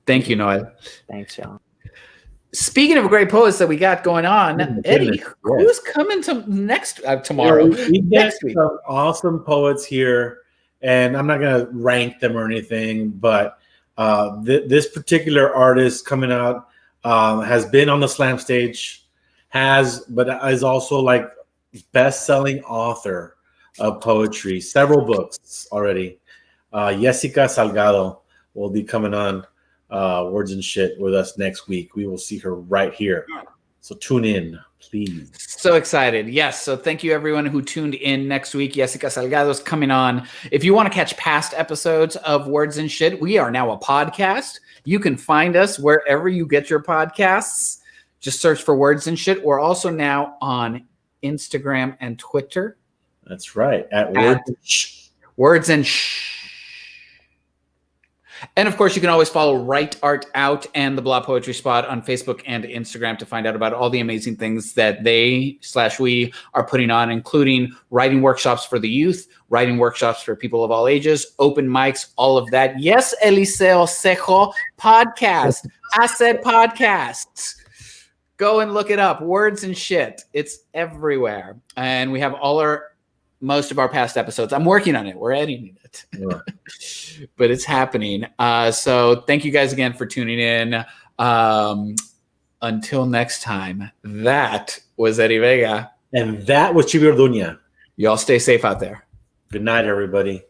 Thank you, Noel. Thanks, y'all. Speaking of great poets that we got going on, Oh, Eddie, goodness, who's coming to next tomorrow? We get Next week. some awesome poets here, and I'm not going to rank them or anything, but this particular artist coming out has been on the slam stage, but is also like best-selling author of poetry, several books already. Jessica Salgado will be coming on Words and Shit with us next week. We will see her right here. So tune in, please. So excited. Yes. So thank you everyone who tuned in next week. Jessica Salgado is coming on. If you want to catch past episodes of Words and Shit, we are now a podcast. You can find us wherever you get your podcasts. Just search for Words and Shit. We're also now on Instagram and Twitter. That's right. At Words and Shh. And of course, you can always follow Write Art Out and the Blah Poetry Spot on Facebook and Instagram to find out about all the amazing things that we are putting on, including writing workshops for the youth, writing workshops for people of all ages, open mics, all of that. Yes, Eliseo Sejo podcast. I said podcasts. Go and look it up. Words and Shit. It's everywhere. And we have most of our past episodes. I'm working on it. We're editing it. Yeah. But it's happening. So thank you guys again for tuning in. Until next time, that was Eddie Vega. And that was Chibi Orduña. Y'all stay safe out there. Good night, everybody.